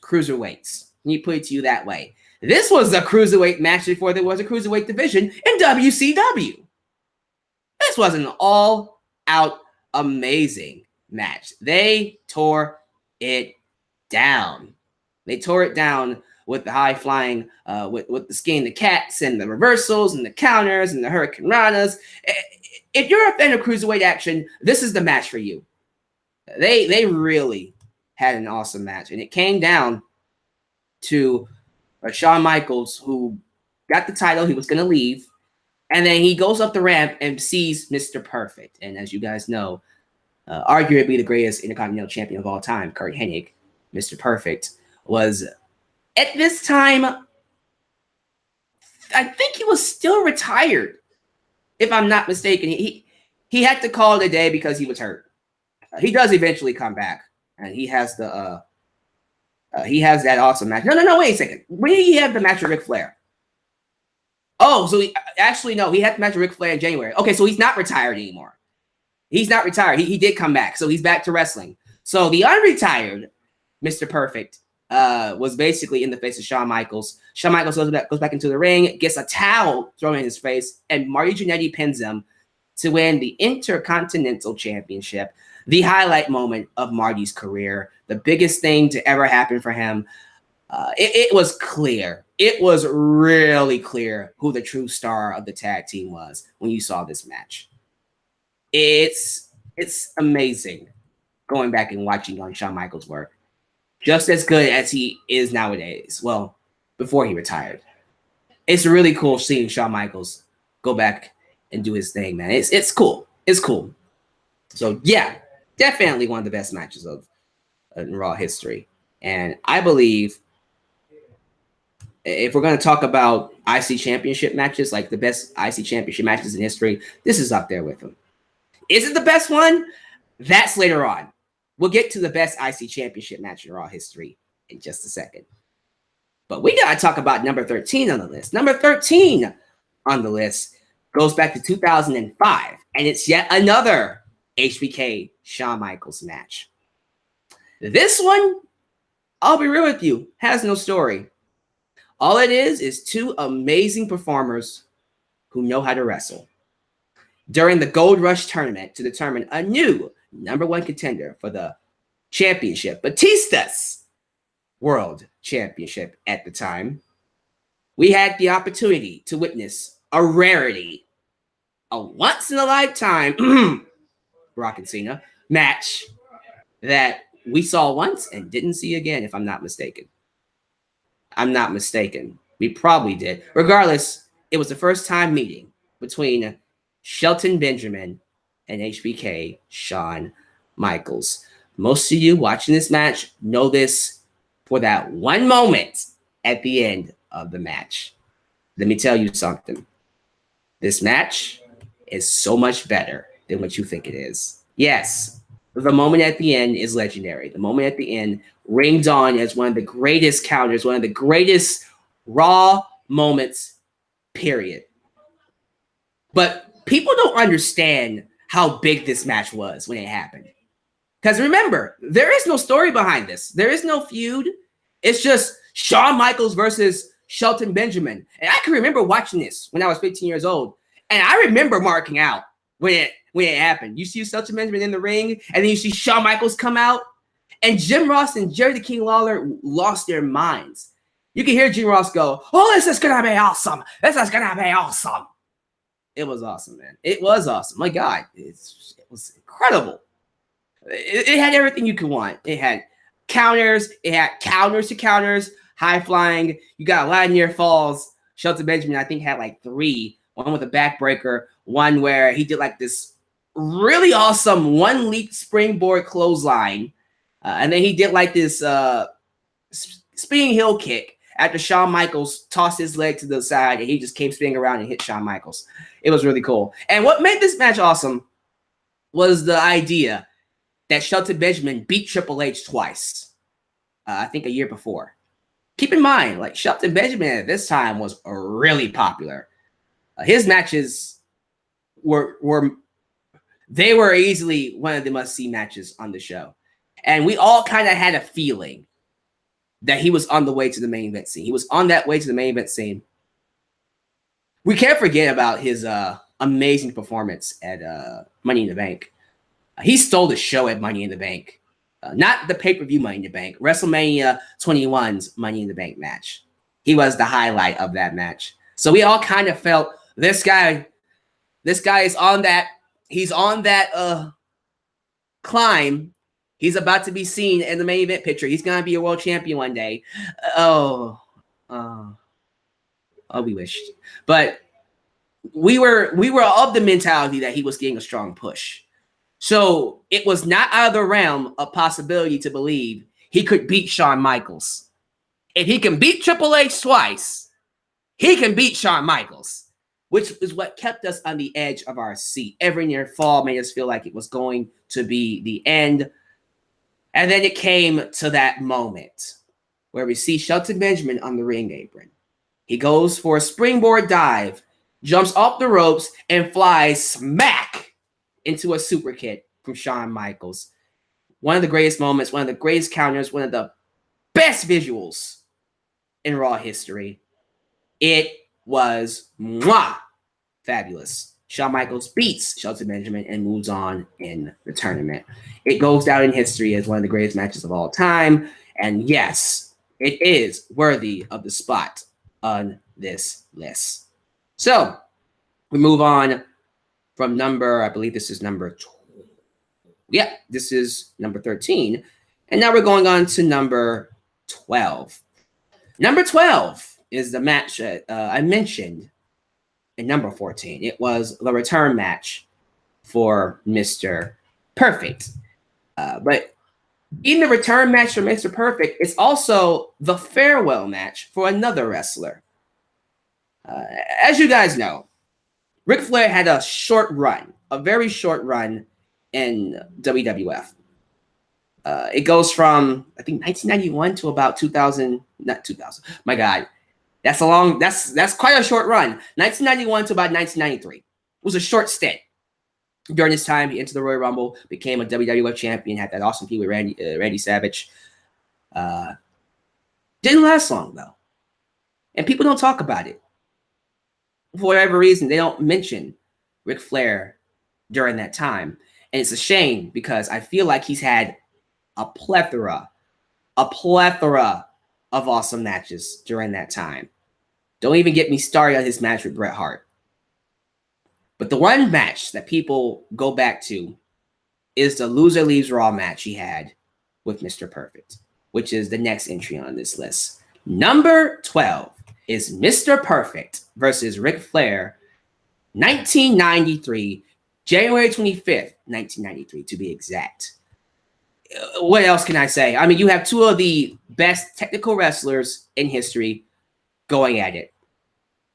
cruiserweights. Let me put it to you that way. This was a cruiserweight match before there was a cruiserweight division in WCW. This was an all-out amazing match. They tore it down. They tore it down with the high flying, with the skinning the cats and the reversals and the counters and the Hurricane Ranas. If you're a fan of cruiserweight action, this is the match for you. They really had an awesome match, and it came down to Shawn Michaels, who got the title. He was going to leave, and then he goes up the ramp and sees Mr. Perfect. And as you guys know, arguably the greatest Intercontinental Champion of all time, Kurt Hennig, Mr. Perfect, was at this time, I think he was still retired, if I'm not mistaken. He had to call it a day because he was hurt. He does eventually come back, and he has the he has that awesome match. No, wait a second. When did he have the match with Ric Flair? Oh, so he actually, no, he had the match with Ric Flair in January. Okay, so he's not retired anymore. He's not retired. He did come back, so he's back to wrestling. So the unretired Mr. Perfect was basically in the face of Shawn Michaels. Shawn Michaels goes back into the ring, gets a towel thrown in his face, and Jannetty pins him to win the Intercontinental Championship. The highlight moment of Marty's career, the biggest thing to ever happen for him. It was clear. It was really clear who the true star of the tag team was when you saw this match. It's amazing going back and watching on Shawn Michaels' work. Just as good as he is nowadays. Well, before he retired. It's really cool seeing Shawn Michaels go back and do his thing, man. It's cool. It's cool. So, yeah, definitely one of the best matches of Raw history. And I believe if we're going to talk about IC championship matches, like the best IC championship matches in history, this is up there with them. Is it the best one? That's later on. We'll get to the best IC championship match in Raw history in just a second. But we got to talk about number 13 on the list. Number 13 on the list goes back to 2005, and it's yet another HBK Shawn Michaels match. This one, I'll be real with you, has no story. All it is two amazing performers who know how to wrestle. During the Gold Rush tournament to determine a new number one contender for the championship, Batista's World Championship at the time, we had the opportunity to witness a rarity, a once-in-a-lifetime Brock and Cena match that we saw once and didn't see again, if I'm not mistaken. I'm not mistaken. We probably did. Regardless, it was the first time meeting between Shelton Benjamin and HBK Shawn Michaels. most of you watching this match know this for that one moment at the end of the match. Let me tell you something. This match is so much better than what you think it is. Yes, the moment at the end is legendary. The moment at the end rings on as one of the greatest counters, one of the greatest Raw moments, period. But people don't understand how big this match was when it happened. Because remember, there is no story behind this. There is no feud. It's just Shawn Michaels versus Shelton Benjamin. And I can remember watching this when I was 15 years old. And I remember marking out when it happened. You see Shelton Benjamin in the ring, and then you see Shawn Michaels come out. And Jim Ross and Jerry the King Lawler lost their minds. You can hear Jim Ross go, "Oh, this is going to be awesome. This is going to be awesome." It was awesome, man. It was awesome. My God, it was incredible. It had everything you could want. It had counters. It had counters to counters, high flying. You got a lot of near falls. Shelton Benjamin, I think, had like 3. One with a backbreaker. One where he did like this really awesome one leap springboard clothesline. And then he did like this spinning heel kick after Shawn Michaels tossed his leg to the side and he just came spinning around and hit Shawn Michaels. It was really cool. And what made this match awesome was the idea that Shelton Benjamin beat Triple H twice. I think a year before. Keep in mind, like Shelton Benjamin at this time was really popular. His matches were easily one of the must-see matches on the show. And we all kind of had a feeling that he was on the way to the main event scene. He was on that way to the main event scene. We can't forget about his amazing performance at Money in the Bank. He stole the show at Money in the Bank. Not the pay-per-view Money in the Bank. WrestleMania 21's Money in the Bank match. He was the highlight of that match. So we all kind of felt this guy is on that. He's on that climb. He's about to be seen in the main event picture. He's going to be a world champion one day. Oh, we wished. But we were of the mentality that he was getting a strong push. So it was not out of the realm of possibility to believe he could beat Shawn Michaels. If he can beat Triple H twice, he can beat Shawn Michaels, which is what kept us on the edge of our seat. Every near fall made us feel like it was going to be the end. And then it came to that moment where we see Shelton Benjamin on the ring apron. He goes for a springboard dive, jumps off the ropes, and flies smack into a super kick from Shawn Michaels. One of the greatest moments, one of the greatest counters, one of the best visuals in Raw history. It was fabulous. Shawn Michaels beats Shelton Benjamin and moves on in the tournament. It goes down in history as one of the greatest matches of all time. And yes, it is worthy of the spot on this list. So we move on from number, I believe this is number, this is number 13. And now we're going on to number 12. Number 12 is the match that I mentioned in number 14. It was the return match for Mr. Perfect. But in the return match for Mr. Perfect, it's also the farewell match for another wrestler. As you guys know, Ric Flair had a short run, a very short run in WWF. It goes from, I think, 1991 to about 2000, not 2000. My God, that's quite a short run. 1991 to about 1993. It was a short stint. During this time, he entered the Royal Rumble, became a WWF champion, had that awesome feud with Randy Savage. Didn't last long, though. And people don't talk about it. For whatever reason, they don't mention Ric Flair during that time. And it's a shame because I feel like he's had a plethora of awesome matches during that time. Don't even get me started on his match with Bret Hart. But the one match that people go back to is the Loser Leaves Raw match he had with Mr. Perfect, which is the next entry on this list. Number 12 is Mr. Perfect versus Ric Flair, 1993, January 25th, 1993, to be exact. what else can I say? I mean, you have two of the best technical wrestlers in history going at it.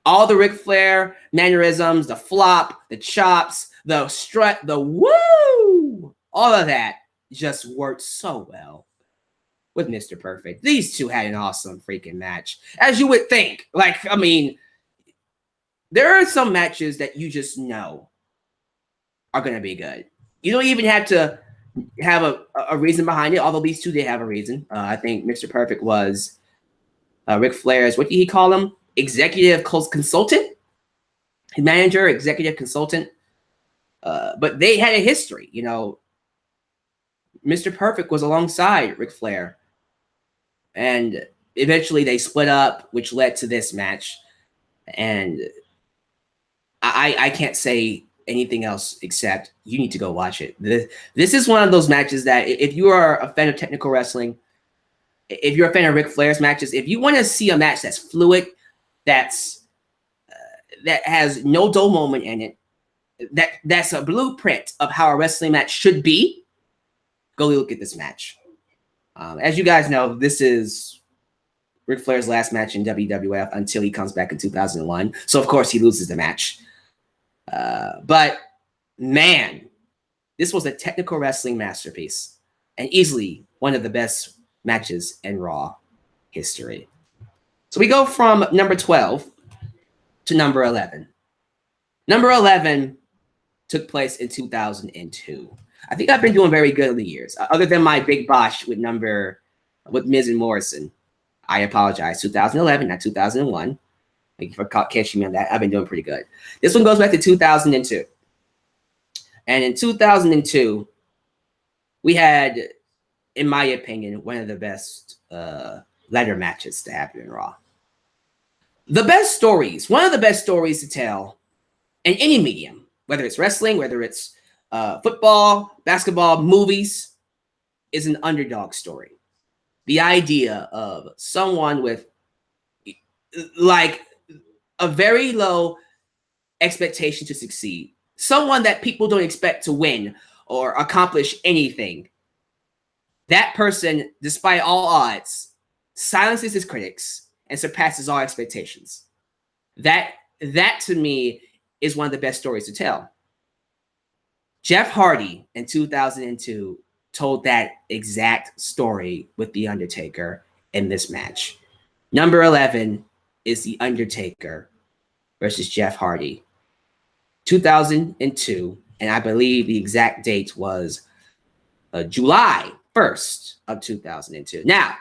All the Ric Flair mannerisms, the flop, the chops, the strut, the woo, all of that just worked so well with Mr. Perfect. These two had an awesome freaking match, as you would think. Like, I mean, there are some matches that you just know are going to be good. You don't even have to have a reason behind it, although these two did have a reason. I think Mr. Perfect was Ric Flair's, what did he call him? Executive consultant? Manager, executive consultant. But they had a history, you know. Mr. Perfect was alongside Ric Flair. And eventually they split up, which led to this match. And I can't say anything else except you need to go watch it. This is one of those matches that if you are a fan of technical wrestling, if you're a fan of Ric Flair's matches, if you want to see a match that's fluid, that has no dull moment in it, that's a blueprint of how a wrestling match should be, go look at this match. As you guys know, this is Ric Flair's last match in WWF until he comes back in 2001. So, of course, he loses the match. But, man, this was a technical wrestling masterpiece and easily one of the best matches in Raw history. So we go from number 12 to number 11. Number 11 took place in 2002. I think I've been doing very good in the years, other than my big bosh with Miz and Morrison. I apologize. 2011, not 2001. Thank you for catching me on that. I've been doing pretty good. This one goes back to 2002. And in 2002, we had, in my opinion, one of the best ladder matches to happen in Raw. The best stories, one of the best stories to tell in any medium, whether it's wrestling, whether it's football, basketball, movies, is an underdog story. The idea of someone with like a very low expectation to succeed, someone that people don't expect to win or accomplish anything. That person, despite all odds, silences his critics and surpasses all expectations. That to me is one of the best stories to tell. Jeff Hardy in 2002 told that exact story with The Undertaker in this match. Number 11 is The Undertaker versus Jeff Hardy. 2002, and I believe the exact date was July 1st of 2002. Now,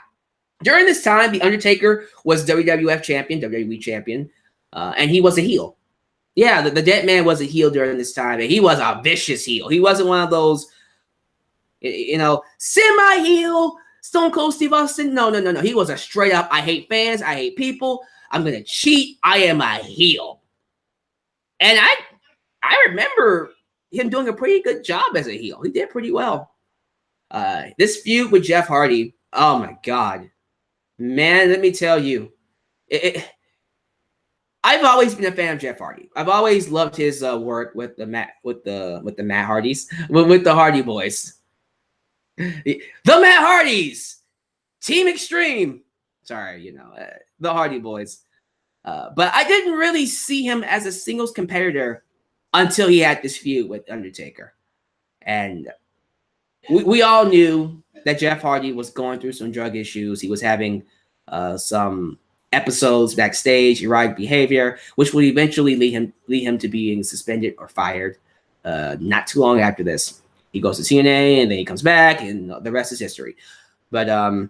during this time, The Undertaker was WWF champion, WWE champion, and he was a heel. Yeah, the dead man was a heel during this time, and he was a vicious heel. He wasn't one of those, semi-heel, Stone Cold Steve Austin. No. He was a straight up, I hate fans, I hate people, I'm going to cheat, I am a heel. And I remember him doing a pretty good job as a heel. He did pretty well. This feud with Jeff Hardy, oh my God. Man, let me tell you, I've always been a fan of Jeff Hardy. I've always loved his work with the Matt Hardys, with the Hardy Boys. The Matt Hardys, Team Extreme. Sorry, the Hardy Boys. But I didn't really see him as a singles competitor until he had this feud with Undertaker. And we all knew that Jeff Hardy was going through some drug issues. He was having some episodes backstage, erratic behavior, which would eventually lead him to being suspended or fired. Not too long after this, he goes to TNA, and then he comes back, and the rest is history. But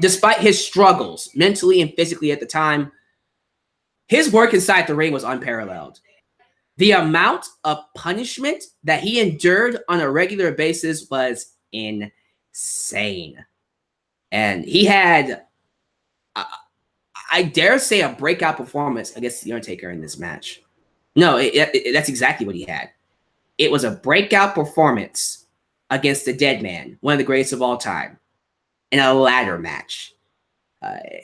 despite his struggles mentally and physically at the time, his work inside the ring was unparalleled. The amount of punishment that he endured on a regular basis was insane. And he had, I dare say, a breakout performance against The Undertaker in this match. No, that's exactly what he had. It was a breakout performance against the Dead Man, one of the greatest of all time, in a ladder match.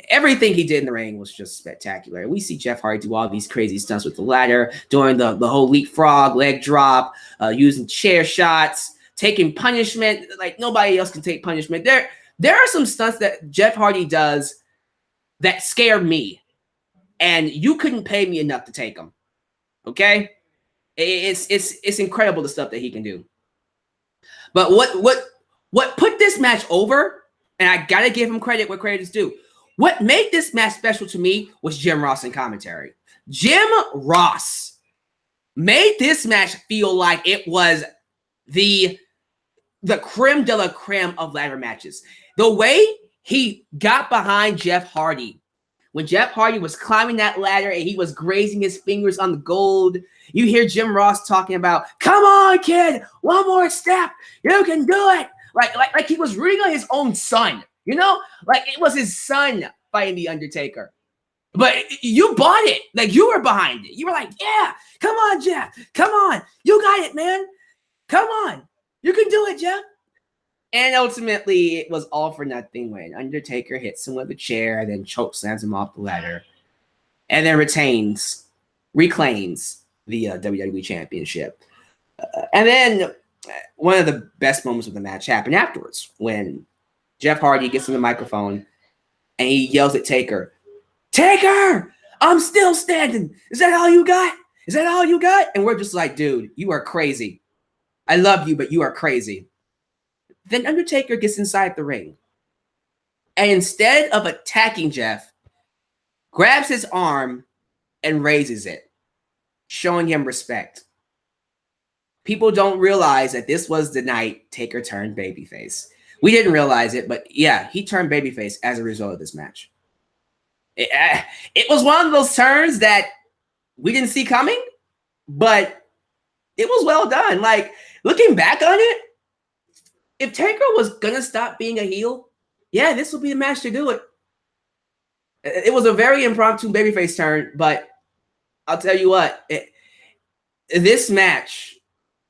Everything he did in the ring was just spectacular. We see Jeff Hardy do all these crazy stunts with the ladder, doing the whole leapfrog, leg drop, using chair shots, taking punishment like nobody else can take punishment. There are some stunts that Jeff Hardy does that scare me, and you couldn't pay me enough to take them. Okay, it's incredible the stuff that he can do. But what put this match over, and I gotta give him credit where credit is due. What made this match special to me was Jim Ross in commentary. Jim Ross made this match feel like it was the creme de la creme of ladder matches. The way he got behind Jeff Hardy, when Jeff Hardy was climbing that ladder and he was grazing his fingers on the gold, you hear Jim Ross talking about, "Come on, kid, one more step, you can do it." Like he was rooting on his own son, you know? Like it was his son fighting The Undertaker. But you bought it. Like you were behind it. You were like, "Yeah, come on, Jeff. Come on. You got it, man. Come on. You can do it, Jeff." And ultimately, it was all for nothing when Undertaker hits him with a chair and then choke slams him off the ladder. And then reclaims the WWE Championship. And then one of the best moments of the match happened afterwards when Jeff Hardy gets on the microphone and he yells at Taker, "Taker, I'm still standing. Is that all you got? Is that all you got?" And we're just like, "Dude, you are crazy. I love you, but you are crazy." Then Undertaker gets inside the ring. And instead of attacking Jeff, grabs his arm and raises it, showing him respect. People don't realize that this was the night Taker turned babyface. We didn't realize it, but yeah, he turned babyface as a result of this match. It was one of those turns that we didn't see coming, but it was well done. Like, looking back on it, if Taker was going to stop being a heel, yeah, this would be the match to do it. It was a very impromptu babyface turn, but I'll tell you what, this match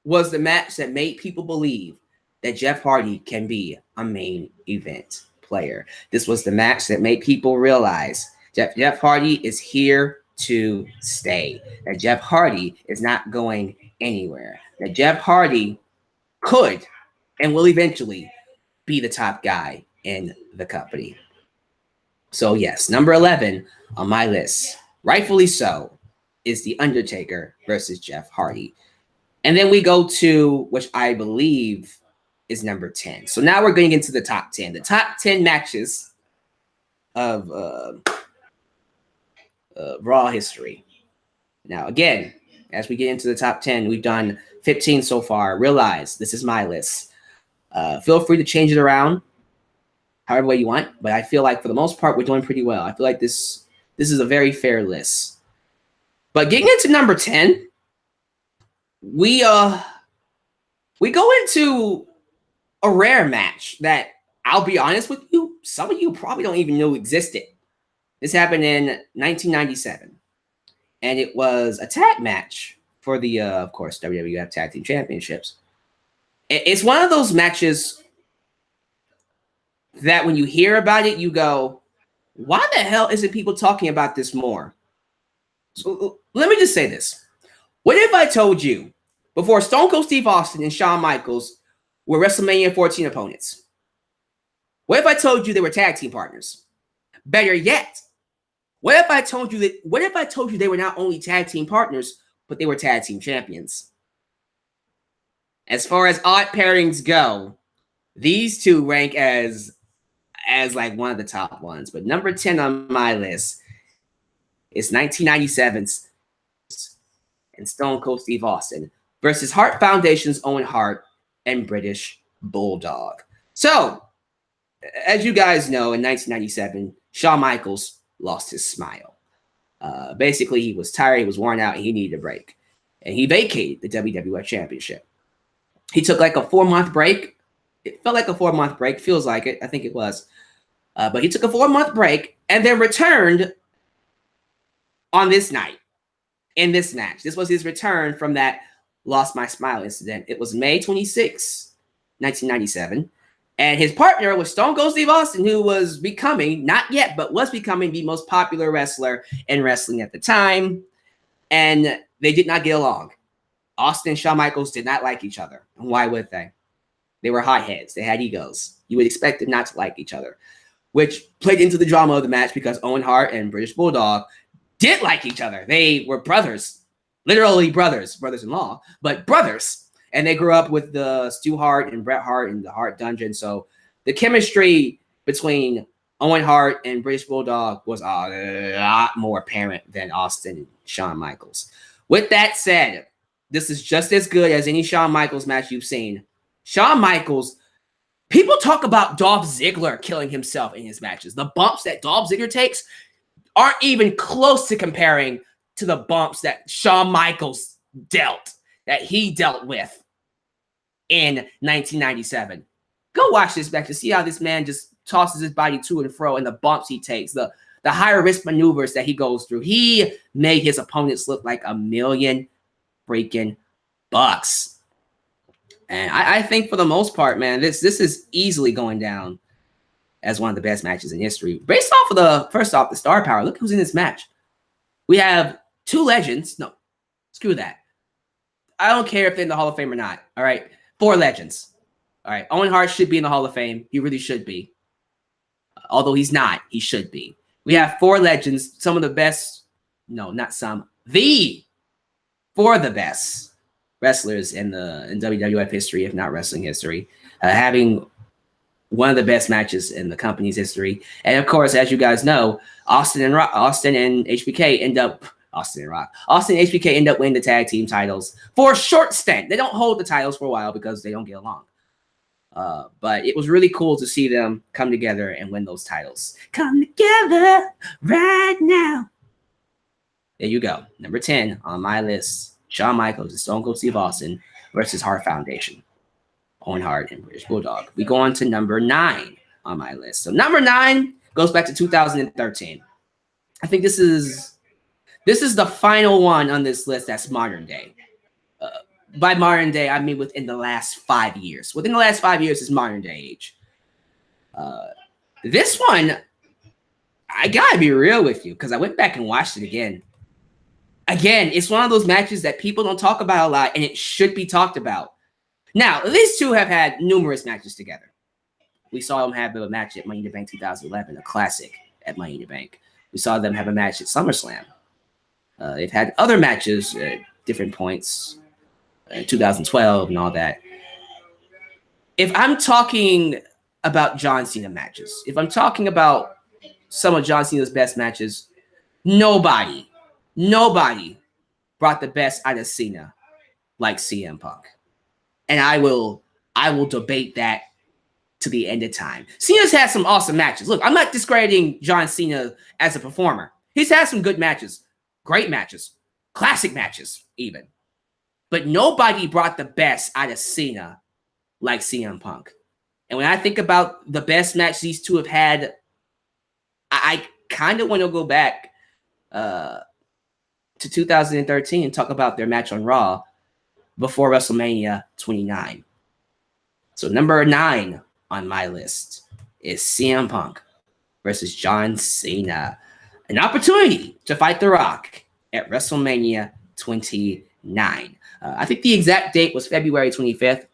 was the match that made people believe that Jeff Hardy can be a main event player. This was the match that made people realize Jeff Hardy is here to stay. That Jeff Hardy is not going anywhere. That Jeff Hardy could and will eventually be the top guy in the company. So yes, number 11 on my list, rightfully so, is The Undertaker versus Jeff Hardy. And then we go to, which I believe is number 10. So now we're going into the top 10. The top 10 matches of Raw history. Now, again, as we get into the top 10, we've done 15 so far. Realize this is my list. Feel free to change it around however way you want, but I feel like for the most part, we're doing pretty well. I feel like this is a very fair list. But getting into number 10, we go into a rare match that, I'll be honest with you, some of you probably don't even know existed. This happened in 1997, and it was a tag match for the, of course, WWF Tag Team Championships. It's one of those matches that when you hear about it, you go, why the hell isn't people talking about this more? So let me just say this. What if I told you before Stone Cold Steve Austin and Shawn Michaels were WrestleMania 14 opponents? What if I told you they were tag team partners? Better yet, what if I told you they were not only tag team partners, but they were tag team champions? As far as odd pairings go, these two rank as like one of the top ones. But number 10 on my list is 1997's and Stone Cold Steve Austin versus Hart Foundation's Owen Hart and British Bulldog. So, as you guys know, in 1997, Shawn Michaels lost his smile. Basically, he was tired, he was worn out, and he needed a break. And he vacated the WWF Championship. He took like a 4-month break. It felt like a 4-month break. Feels like it. I think it was. But he took a 4-month break and then returned on this night in this match. This was his return from that lost my smile incident. It was May 26, 1997. And his partner was Stone Cold Steve Austin, who was becoming, not yet, but was becoming the most popular wrestler in wrestling at the time. And they did not get along. Austin and Shawn Michaels did not like each other. And why would they? They were hotheads. They had egos. You would expect them not to like each other, which played into the drama of the match because Owen Hart and British Bulldog did like each other. They were brothers, literally brothers-in-law, but brothers. And they grew up with the Stu Hart and Bret Hart in the Hart Dungeon. So the chemistry between Owen Hart and British Bulldog was a lot more apparent than Austin and Shawn Michaels. With that said, this is just as good as any Shawn Michaels match you've seen. Shawn Michaels, people talk about Dolph Ziggler killing himself in his matches. The bumps that Dolph Ziggler takes aren't even close to comparing to the bumps that Shawn Michaels that he dealt with in 1997. Go watch this back to see how this man just tosses his body to and fro and the bumps he takes, the higher risk maneuvers that he goes through. He made his opponents look like $1 million freaking bucks. And I think for the most part, man, this is easily going down as one of the best matches in history. Based off of the star power, look who's in this match. We have 2 legends. No, screw that. I don't care if they're in the Hall of Fame or not. All right. 4 legends. All right. Owen Hart should be in the Hall of Fame. He really should be. Although he's not, he should be. We have 4 legends, some of the best, no, not some, the 4 of the best wrestlers in WWF history, if not wrestling history, having one of the best matches in the company's history. And of course, as you guys know, Austin and HBK end up winning the tag team titles for a short stint. They don't hold the titles for a while because they don't get along. But it was really cool to see them come together and win those titles. Come together right now. There you go. Number 10 on my list. Shawn Michaels and Stone Cold Steve Austin versus Hart Foundation. Owen Hart and British Bulldog. We go on to number 9 on my list. So number 9 goes back to 2013. I think this is the final one on this list that's modern day. By modern day, I mean within the last 5 years. Within the last 5 years is modern day age. This one, I gotta be real with you because I went back and watched it again. Again, it's one of those matches that people don't talk about a lot, and it should be talked about. Now, these two have had numerous matches together. We saw them have a match at Money in the Bank 2011, a classic at Money in the Bank. We saw them have a match at SummerSlam. They've had other matches at different points, 2012 and all that. If I'm talking about John Cena matches, if I'm talking about some of John Cena's best matches, nobody brought the best out of Cena like CM Punk. And I will debate that to the end of time. Cena's had some awesome matches. Look, I'm not discrediting John Cena as a performer. He's had some good matches, great matches, classic matches even. But nobody brought the best out of Cena like CM Punk. And when I think about the best match these two have had, I kind of want to go back to 2013 and talk about their match on Raw before WrestleMania 29. So number 9 on my list is CM Punk versus John Cena. An opportunity to fight The Rock at WrestleMania 29. I think the exact date was February 25th.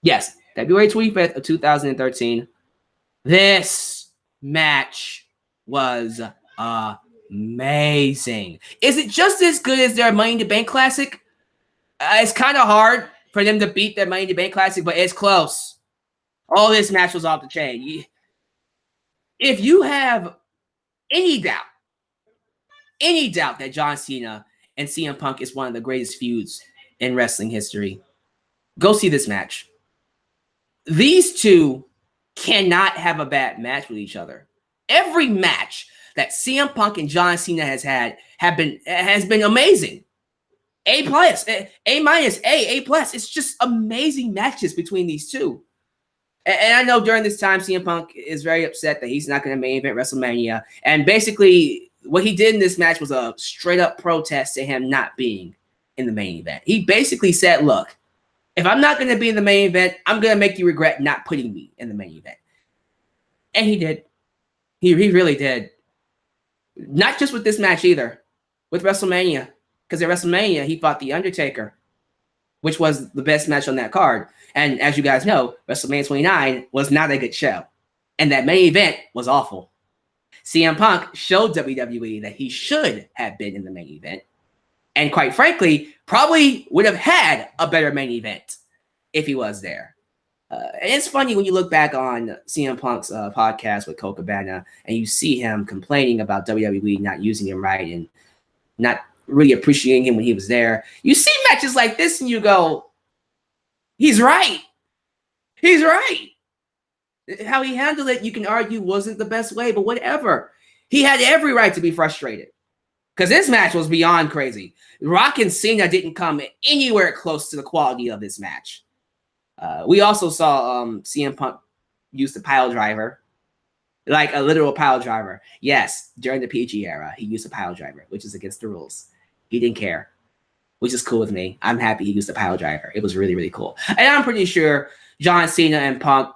Yes, February 25th of 2013. This match was amazing. Is it just as good as their Money in the Bank Classic? It's kind of hard for them to beat their Money in the Bank Classic, but it's close. All this match was off the chain. If you have any doubt that John Cena and CM Punk is one of the greatest feuds in wrestling history, go see this match. These two cannot have a bad match with each other. Every match that CM Punk and John Cena has had has been amazing. A+, A plus. It's just amazing matches between these two. And I know during this time, CM Punk is very upset that he's not going to main event WrestleMania. And basically, what he did in this match was a straight up protest to him not being in the main event. He basically said, look, if I'm not going to be in the main event, I'm going to make you regret not putting me in the main event. And he did. He really did. Not just with this match either. With WrestleMania. Because at WrestleMania, he fought The Undertaker, which was the best match on that card. And as you guys know, WrestleMania 29 was not a good show. And that main event was awful. CM Punk showed WWE that he should have been in the main event. And quite frankly, probably would have had a better main event if he was there. And it's funny when you look back on CM Punk's podcast with Cole Cabana and you see him complaining about WWE not using him right and not really appreciating him when he was there. You see matches like this and you go, he's right. He's right. How he handled it, you can argue, wasn't the best way, but whatever. He had every right to be frustrated because this match was beyond crazy. Rock and Cena didn't come anywhere close to the quality of this match. We also saw CM Punk use the pile driver, like a literal pile driver. Yes, during the PG era, he used a pile driver, which is against the rules. He didn't care, which is cool with me. I'm happy he used the pile driver. It was really, really cool. And I'm pretty sure John Cena and Punk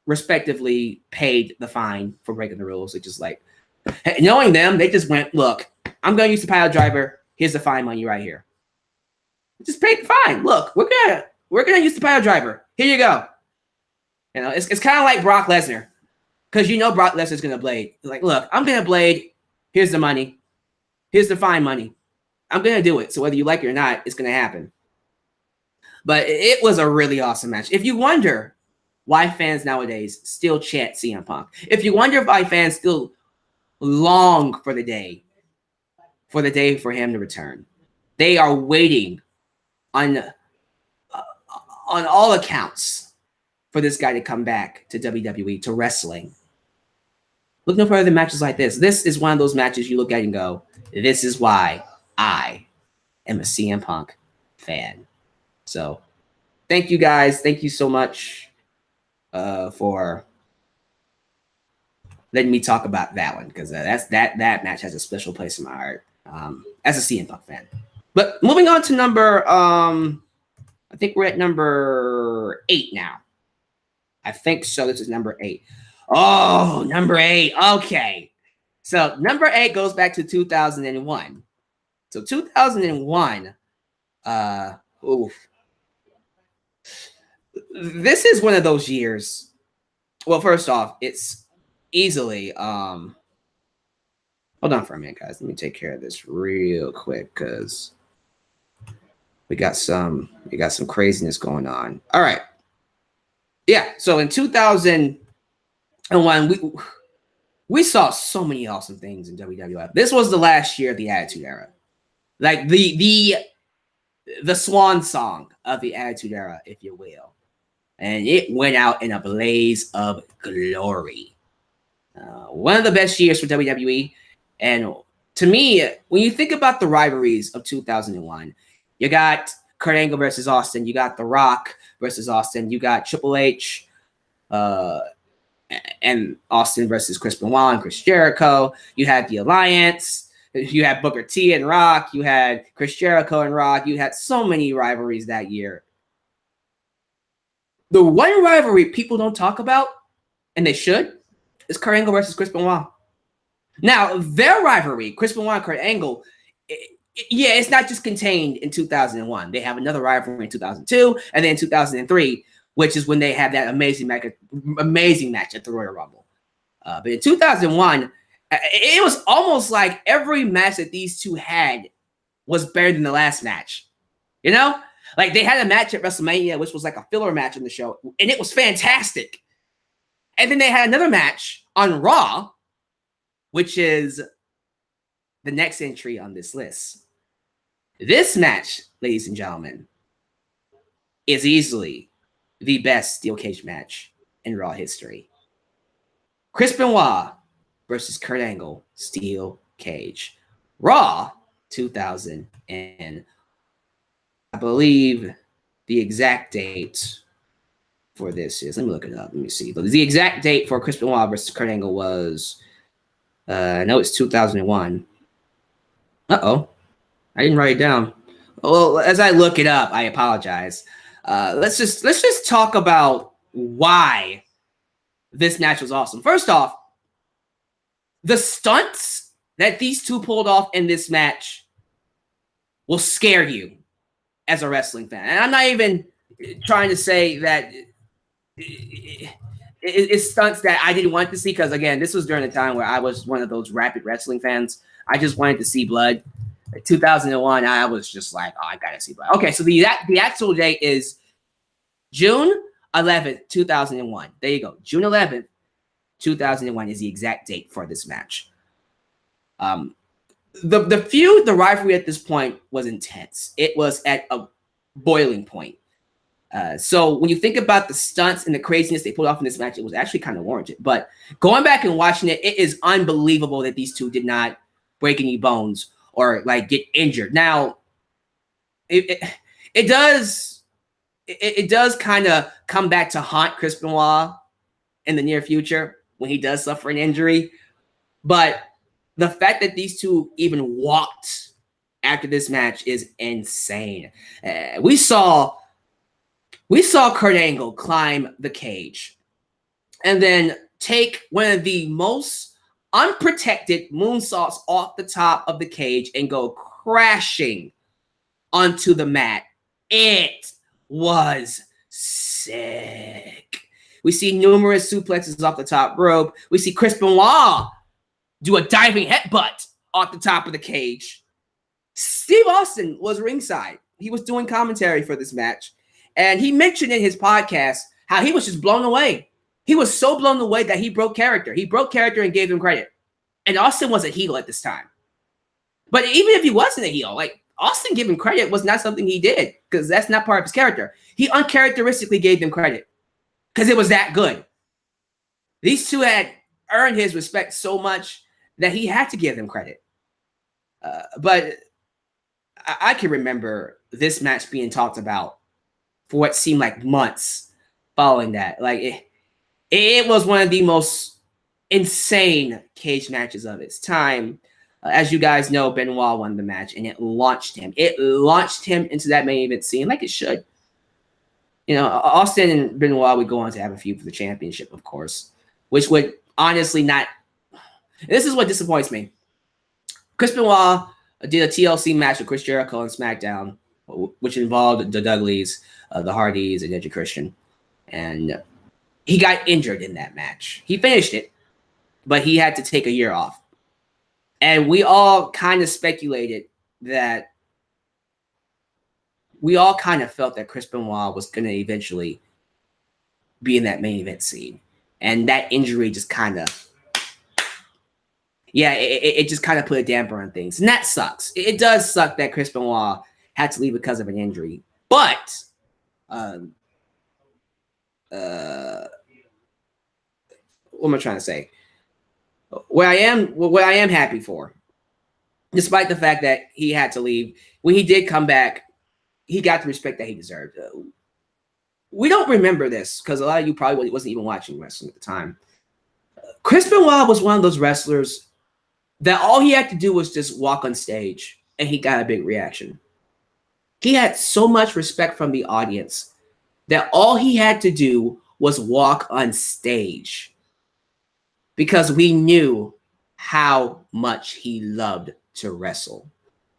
respectively paid the fine for breaking the rules, which is like, knowing them, they just went, look, I'm going to use the pile driver. Here's the fine money right here. Just paid the fine. Look, we're gonna use the pile driver. Here you go. You know, it's kind of like Brock Lesnar, because you know Brock Lesnar's gonna blade. It's like, look, I'm gonna blade. Here's the money. Here's the fine money. I'm gonna do it. So whether you like it or not, it's gonna happen. But it was a really awesome match. If you wonder why fans nowadays still chant CM Punk, if you wonder why fans still long for the day for him to return, they are waiting on all accounts for this guy to come back to WWE, to wrestling. Look no further than matches like this. This is one of those matches you look at and go, this is why I am a CM Punk fan. So thank you guys. Thank you so much for letting me talk about that one, because that match has a special place in my heart as a CM Punk fan. But moving on to number, I think we're at number 8 now. I think so. This is number 8. Oh, number 8. Okay. So number 8 goes back to 2001. So 2001, this is one of those years. Well, first off, it's easily, hold on for a minute, guys. Let me take care of this real quick, because we got some craziness going on. All right. Yeah. So in 2001, we saw so many awesome things in WWF. This was the last year of the Attitude Era. Like the swan song of the Attitude Era, if you will. And it went out in a blaze of glory. One of the best years for WWE. And to me, when you think about the rivalries of 2001, you got Kurt Angle versus Austin. You got The Rock versus Austin. You got Triple H and Austin versus Chris Benoit and Chris Jericho. You had the Alliance. You had Booker T and Rock. You had Chris Jericho and Rock. You had so many rivalries that year. The one rivalry people don't talk about, and they should, is Kurt Angle versus Chris Benoit. Now, their rivalry, Chris Benoit and Kurt Angle, it's not just contained in 2001. They have another rivalry in 2002, and then in 2003, which is when they had that amazing match at the Royal Rumble. But in 2001, it was almost like every match that these two had was better than the last match. You know? Like, they had a match at WrestleMania, which was like a filler match on the show, and it was fantastic. And then they had another match on Raw, which is the next entry on this list. This match, ladies and gentlemen, is easily the best steel cage match in Raw history. Chris Benoit versus Kurt Angle, steel cage. Raw 2000, and I believe the exact date for this is, let me look it up. Let me see. The exact date for Chris Benoit versus Kurt Angle was, I know it's 2001. Uh-oh. I didn't write it down. Well, as I look it up, I apologize. Let's just talk about why this match was awesome. First off, the stunts that these two pulled off in this match will scare you as a wrestling fan. And I'm not even trying to say that it's stunts that I didn't want to see because, again, this was during a time where I was one of those rapid wrestling fans. I just wanted to see blood. 2001, I was just like, oh, I gotta see blood. Okay, so the actual date is June 11th, 2001. There you go. June 11th, 2001 is the exact date for this match. The rivalry at this point was intense. It was at a boiling point. So when you think about the stunts and the craziness they pulled off in this match, it was actually kind of warranted. But going back and watching it, it is unbelievable that these two did not break any bones or like get injured. Now, it does kind of come back to haunt Chris Benoit in the near future when he does suffer an injury. But the fact that these two even walked after this match is insane. We saw Kurt Angle climb the cage and then take one of the most unprotected moonsaults off the top of the cage and go crashing onto the mat. It was sick. We see numerous suplexes off the top rope. We see Chris Benoit do a diving headbutt off the top of the cage. Steve Austin was ringside. He was doing commentary for this match. And he mentioned in his podcast how he was just blown away. He was so blown away that he broke character. He broke character and gave him credit. And Austin was a heel at this time. But even if he wasn't a heel, like Austin giving credit was not something he did because that's not part of his character. He uncharacteristically gave them credit because it was that good. These two had earned his respect so much that he had to give them credit. But I can remember this match being talked about for what seemed like months following that. Like it was one of the most insane cage matches of its time. As you guys know, Benoit won the match and it launched him. It launched him into that main event scene like it should. You know, Austin and Benoit would go on to have a feud for the championship, of course, which would honestly not. This is what disappoints me. Chris Benoit did a TLC match with Chris Jericho on SmackDown, which involved the Dudleys, the Hardys, and Edge Christian. And he got injured in that match. He finished it, but he had to take a year off. And we all kind of speculated that we all kind of felt that Chris Benoit was going to eventually be in that main event scene. And that injury just kind of, it just kind of put a damper on things. And that sucks. It does suck that Chris Benoit had to leave because of an injury. But what am I trying to say? What I am happy for, despite the fact that he had to leave, when he did come back, he got the respect that he deserved. We don't remember this because a lot of you probably wasn't even watching wrestling at the time. Chris Benoit was one of those wrestlers that all he had to do was just walk on stage and he got a big reaction. He had so much respect from the audience that all he had to do was walk on stage because we knew how much he loved to wrestle.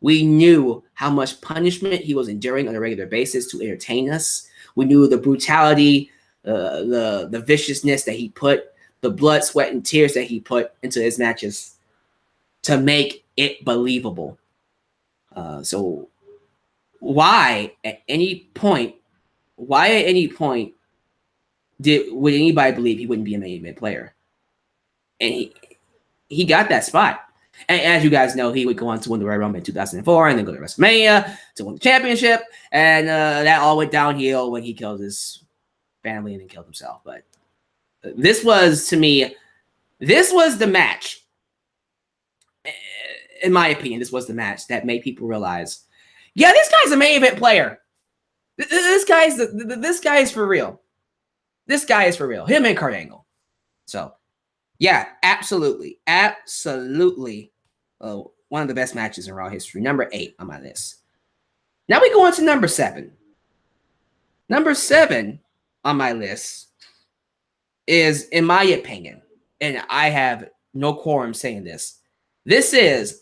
We knew how much punishment he was enduring on a regular basis to entertain us. We knew the brutality, the viciousness that he put, the blood, sweat, and tears that he put into his matches to make it believable. So why at any point would anybody believe he wouldn't be a main event player? And he got that spot. And as you guys know, he would go on to win the Royal Rumble in 2004 and then go to WrestleMania to win the championship. And that all went downhill when he killed his family and then killed himself. But this was, to me, this was the match. In my opinion, this was the match that made people realize, yeah, this guy's a main event player. This guy is for real. This guy is for real. Him and Kurt Angle. So, yeah, absolutely. One of the best matches in Raw history. Number 8 on my list. Now we go on to number 7. Number 7 on my list is, in my opinion, and I have no quorum saying this, this is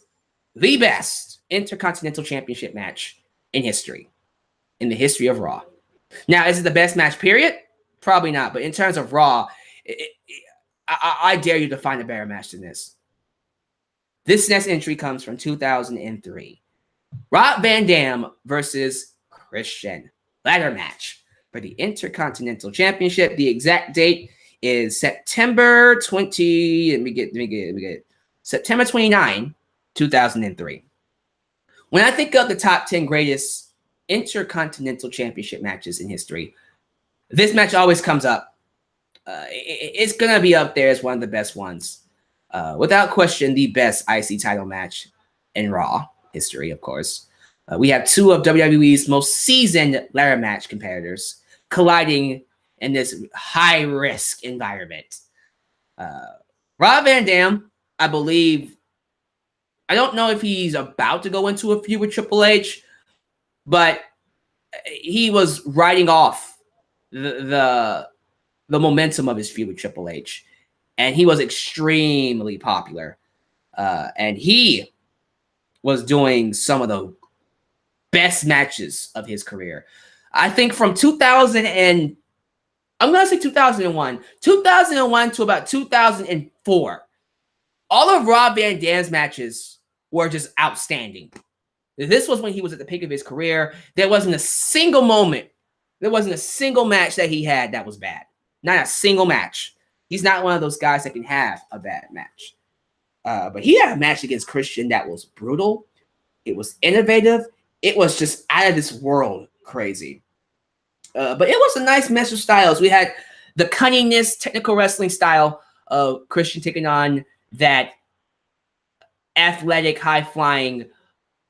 the best Intercontinental Championship match in history, in the history of Raw. Now, is it the best match, period? Probably not. But in terms of Raw, I dare you to find a better match than this. This next entry comes from 2003. Rob Van Dam versus Christian. Ladder match for the Intercontinental Championship. The exact date is September 20. Let me get it. September 29, 2003. When I think of the top 10 greatest Intercontinental Championship matches in history, this match always comes up. It's going to be up there as one of the best ones. Without question, the best IC title match in Raw history, of course. We have two of WWE's most seasoned ladder match competitors colliding in this high-risk environment. Rob Van Dam, I believe, I don't know if he's about to go into a feud with Triple H, but he was riding off the momentum of his feud with Triple H, and he was extremely popular. And he was doing some of the best matches of his career. I think from 2001 to about 2004, all of Rob Van Dam's matches were just outstanding. This was when he was at the peak of his career. There wasn't a single moment, there wasn't a single match that he had that was bad. Not a single match. He's not one of those guys that can have a bad match. But he had a match against Christian that was brutal. It was innovative. It was just out of this world crazy. But it was a nice mess of styles. We had the cunningness, technical wrestling style of Christian taking on that athletic, high-flying,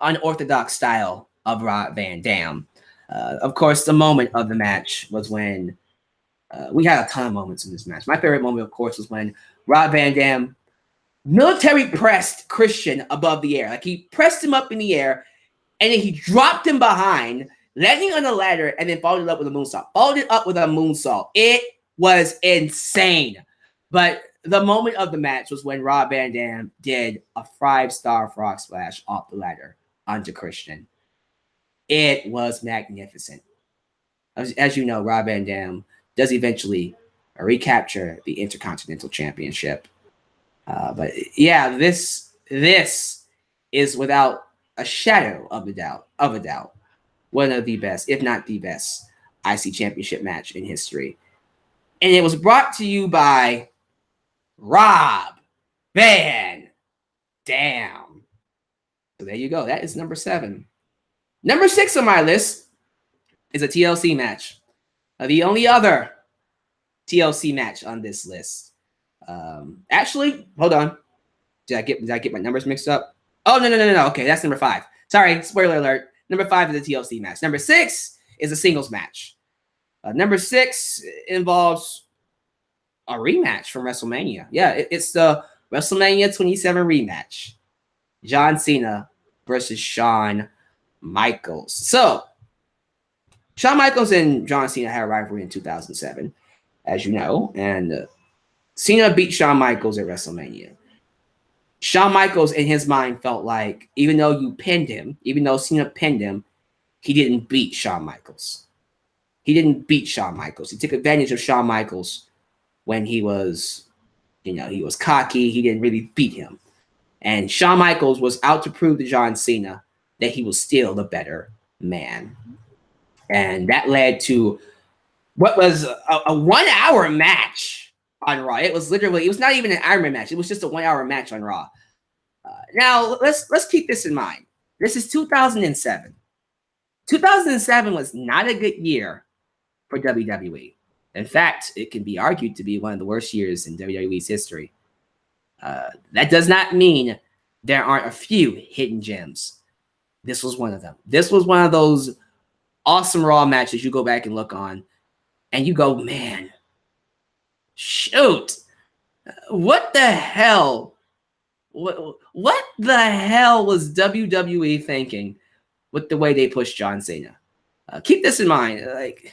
unorthodox style of Rob Van Dam. Of course, the moment of the match was when we had a ton of moments in this match. My favorite moment, of course, was when Rob Van Dam military pressed Christian above the air. Like, he pressed him up in the air, and then he dropped him behind, landing on the ladder, and then followed it up with a moonsault. It was insane. But the moment of the match was when Rob Van Dam did a 5-star frog splash off the ladder onto Christian. It was magnificent. As you know, Rob Van Dam does eventually recapture the Intercontinental Championship. But yeah, this is without a shadow of a doubt, one of the best, if not the best, IC Championship match in history. And it was brought to you by Rob Van Dam. So there you go. That is number 7. Number 6 on my list is a TLC match. The only other TLC match on this list. Actually, hold on. Did I get my numbers mixed up? Oh, no. Okay, that's number 5. Sorry, spoiler alert. Number 5 is a TLC match. Number 6 is a singles match. Number 6 involves a rematch from WrestleMania. Yeah, it's the WrestleMania 27 rematch. John Cena versus Shawn Michaels. So, Shawn Michaels and John Cena had a rivalry in 2007, as you know, and Cena beat Shawn Michaels at WrestleMania. Shawn Michaels, in his mind, felt like even though Cena pinned him, he didn't beat Shawn Michaels. He didn't beat Shawn Michaels. He took advantage of Shawn Michaels when he was cocky. He didn't really beat him. And Shawn Michaels was out to prove to John Cena that he was still the better man. And that led to what was a 1-hour match on Raw. It was not even an Iron Man match. It was just a 1-hour match on Raw. Now, let's keep this in mind. This is 2007. 2007 was not a good year for WWE. In fact, it can be argued to be one of the worst years in WWE's history. That does not mean there aren't a few hidden gems. This was one of them. This was one of those awesome Raw matches you go back and look on, and you go, man, shoot, what the hell? What the hell was WWE thinking with the way they pushed John Cena? Keep this in mind. Like,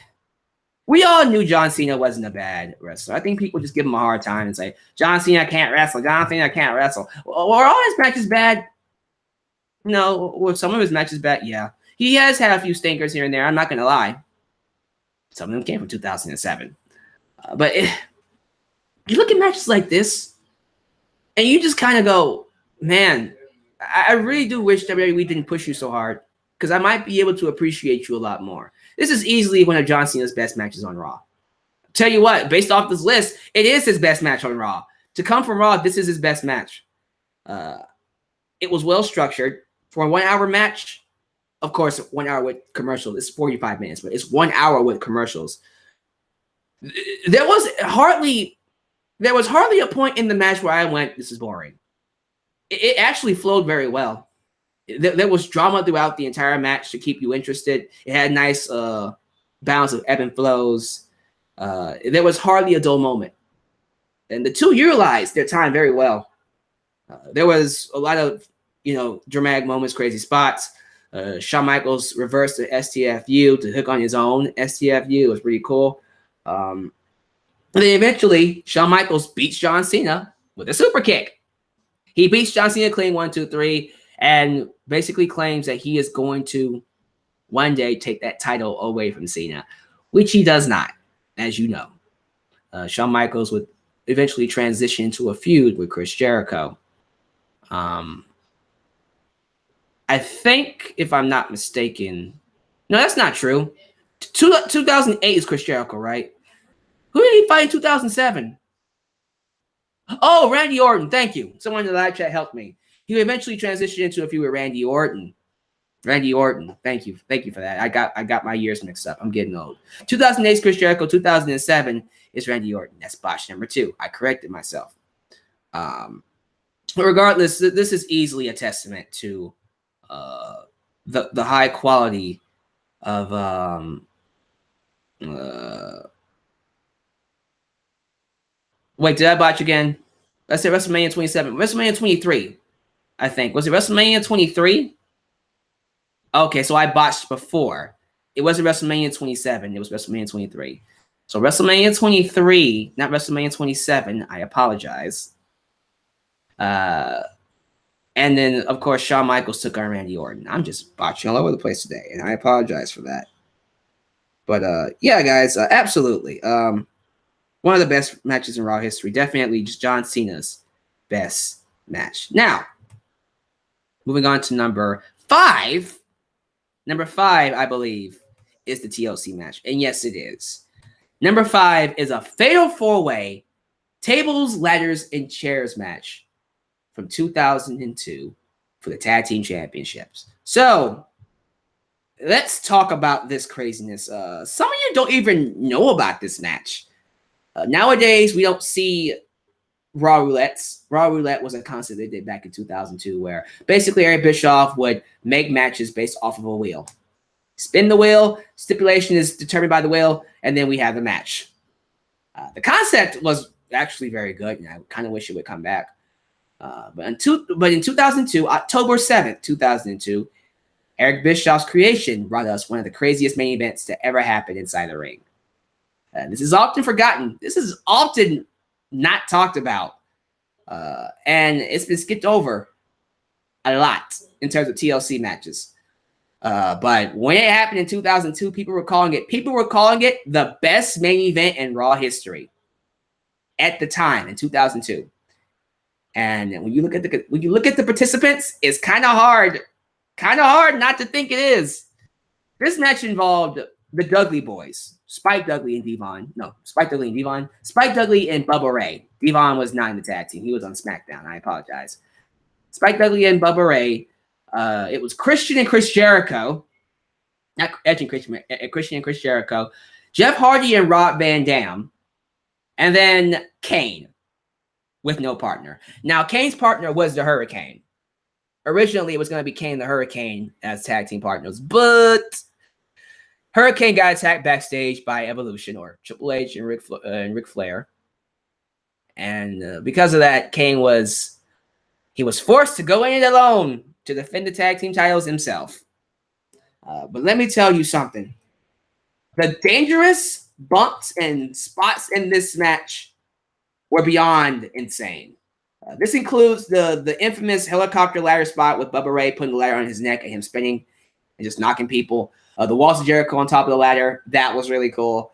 we all knew John Cena wasn't a bad wrestler. I think people just give him a hard time and say, John Cena can't wrestle. John Cena can't wrestle. Were all his matches bad? No. Were some of his matches bad? Yeah. He has had a few stinkers here and there. I'm not going to lie. Some of them came from 2007. But you look at matches like this, and you just kind of go, man, I really do wish WWE didn't push you so hard, because I might be able to appreciate you a lot more. This is easily one of John Cena's best matches on Raw. Tell you what, based off this list, it is his best match on Raw. To come from Raw, this is his best match. It was well structured for a 1 hour match. Of course, 1 hour with commercials. It's 45 minutes, but it's 1 hour with commercials. There was hardly a point in the match where I went, this is boring. It actually flowed very well. There was drama throughout the entire match to keep you interested. It had nice balance of ebb and flows. There was hardly a dull moment. And the two utilized their time very well. There was a lot of, dramatic moments, crazy spots. Shawn Michaels reversed the STFU to hook on his own STFU. It was pretty cool. And then eventually, Shawn Michaels beats John Cena with a super kick. He beats John Cena clean 1, 2, 3, and basically claims that he is going to one day take that title away from Cena, which he does not, as you know. Shawn Michaels would eventually transition into a feud with Chris Jericho. I think, if I'm not mistaken, no, that's not true. 2008 is Chris Jericho, right? Who did he fight in 2007? Oh, Randy Orton. Thank you. Someone in the live chat helped me. He eventually transitioned into a feud with Randy Orton. Randy Orton. Thank you. Thank you for that. I got my years mixed up. I'm getting old. 2008 is Chris Jericho. 2007 is Randy Orton. That's botch number 2. I corrected myself. But regardless, this is easily a testament to the high quality of wait, did I botch again? Let's say WrestleMania 27. WrestleMania 23, I think. Was it WrestleMania 23? Okay, so I botched before. It wasn't WrestleMania 27. It was WrestleMania 23. So WrestleMania 23, not WrestleMania 27. I apologize. And then, of course, Shawn Michaels took on Randy Orton. I'm just botching all over the place today, and I apologize for that. But, yeah, guys, absolutely. One of the best matches in Raw history. Definitely just John Cena's best match. Now, moving on to number 5. Number 5, I believe, is the TLC match. And yes, it is. Number 5 is a fatal 4-way tables, ladders, and chairs match from 2002 for the Tag Team Championships. So, let's talk about this craziness. Some of you don't even know about this match. Nowadays, we don't see Raw Roulettes. Raw Roulette was a concept they did back in 2002 where basically Eric Bischoff would make matches based off of a wheel. Spin the wheel, stipulation is determined by the wheel, and then we have the match. The concept was actually very good, and I kind of wish it would come back. But in 2002, October 7th, 2002, Eric Bischoff's creation brought us one of the craziest main events to ever happen inside the ring. This is often forgotten. This is often not talked about. And it's been skipped over a lot in terms of TLC matches. But when it happened in 2002, people were calling it the best main event in Raw history at the time in 2002. And when you look at the participants, it's kind of hard not to think it is. This match involved the Dudley Boys, Spike Dudley and Devon. Spike Dudley and Bubba Ray. Devon was not in the tag team. He was on SmackDown. I apologize. Spike Dudley and Bubba Ray. It was Christian and Chris Jericho. Not Edge and Christian and Chris Jericho. Jeff Hardy and Rob Van Dam. And then Kane with no partner. Now, Kane's partner was the Hurricane. Originally, it was going to be Kane the Hurricane as tag team partners, but Hurricane got attacked backstage by Evolution, or Triple H and Ric Flair. And because of that, Kane was forced to go in it alone to defend the tag team titles himself. But let me tell you something. The dangerous bumps and spots in this match were beyond insane. This includes the infamous helicopter ladder spot with Bubba Ray putting the ladder on his neck and him spinning and just knocking people. The walls of Jericho on top of the ladder, that was really cool.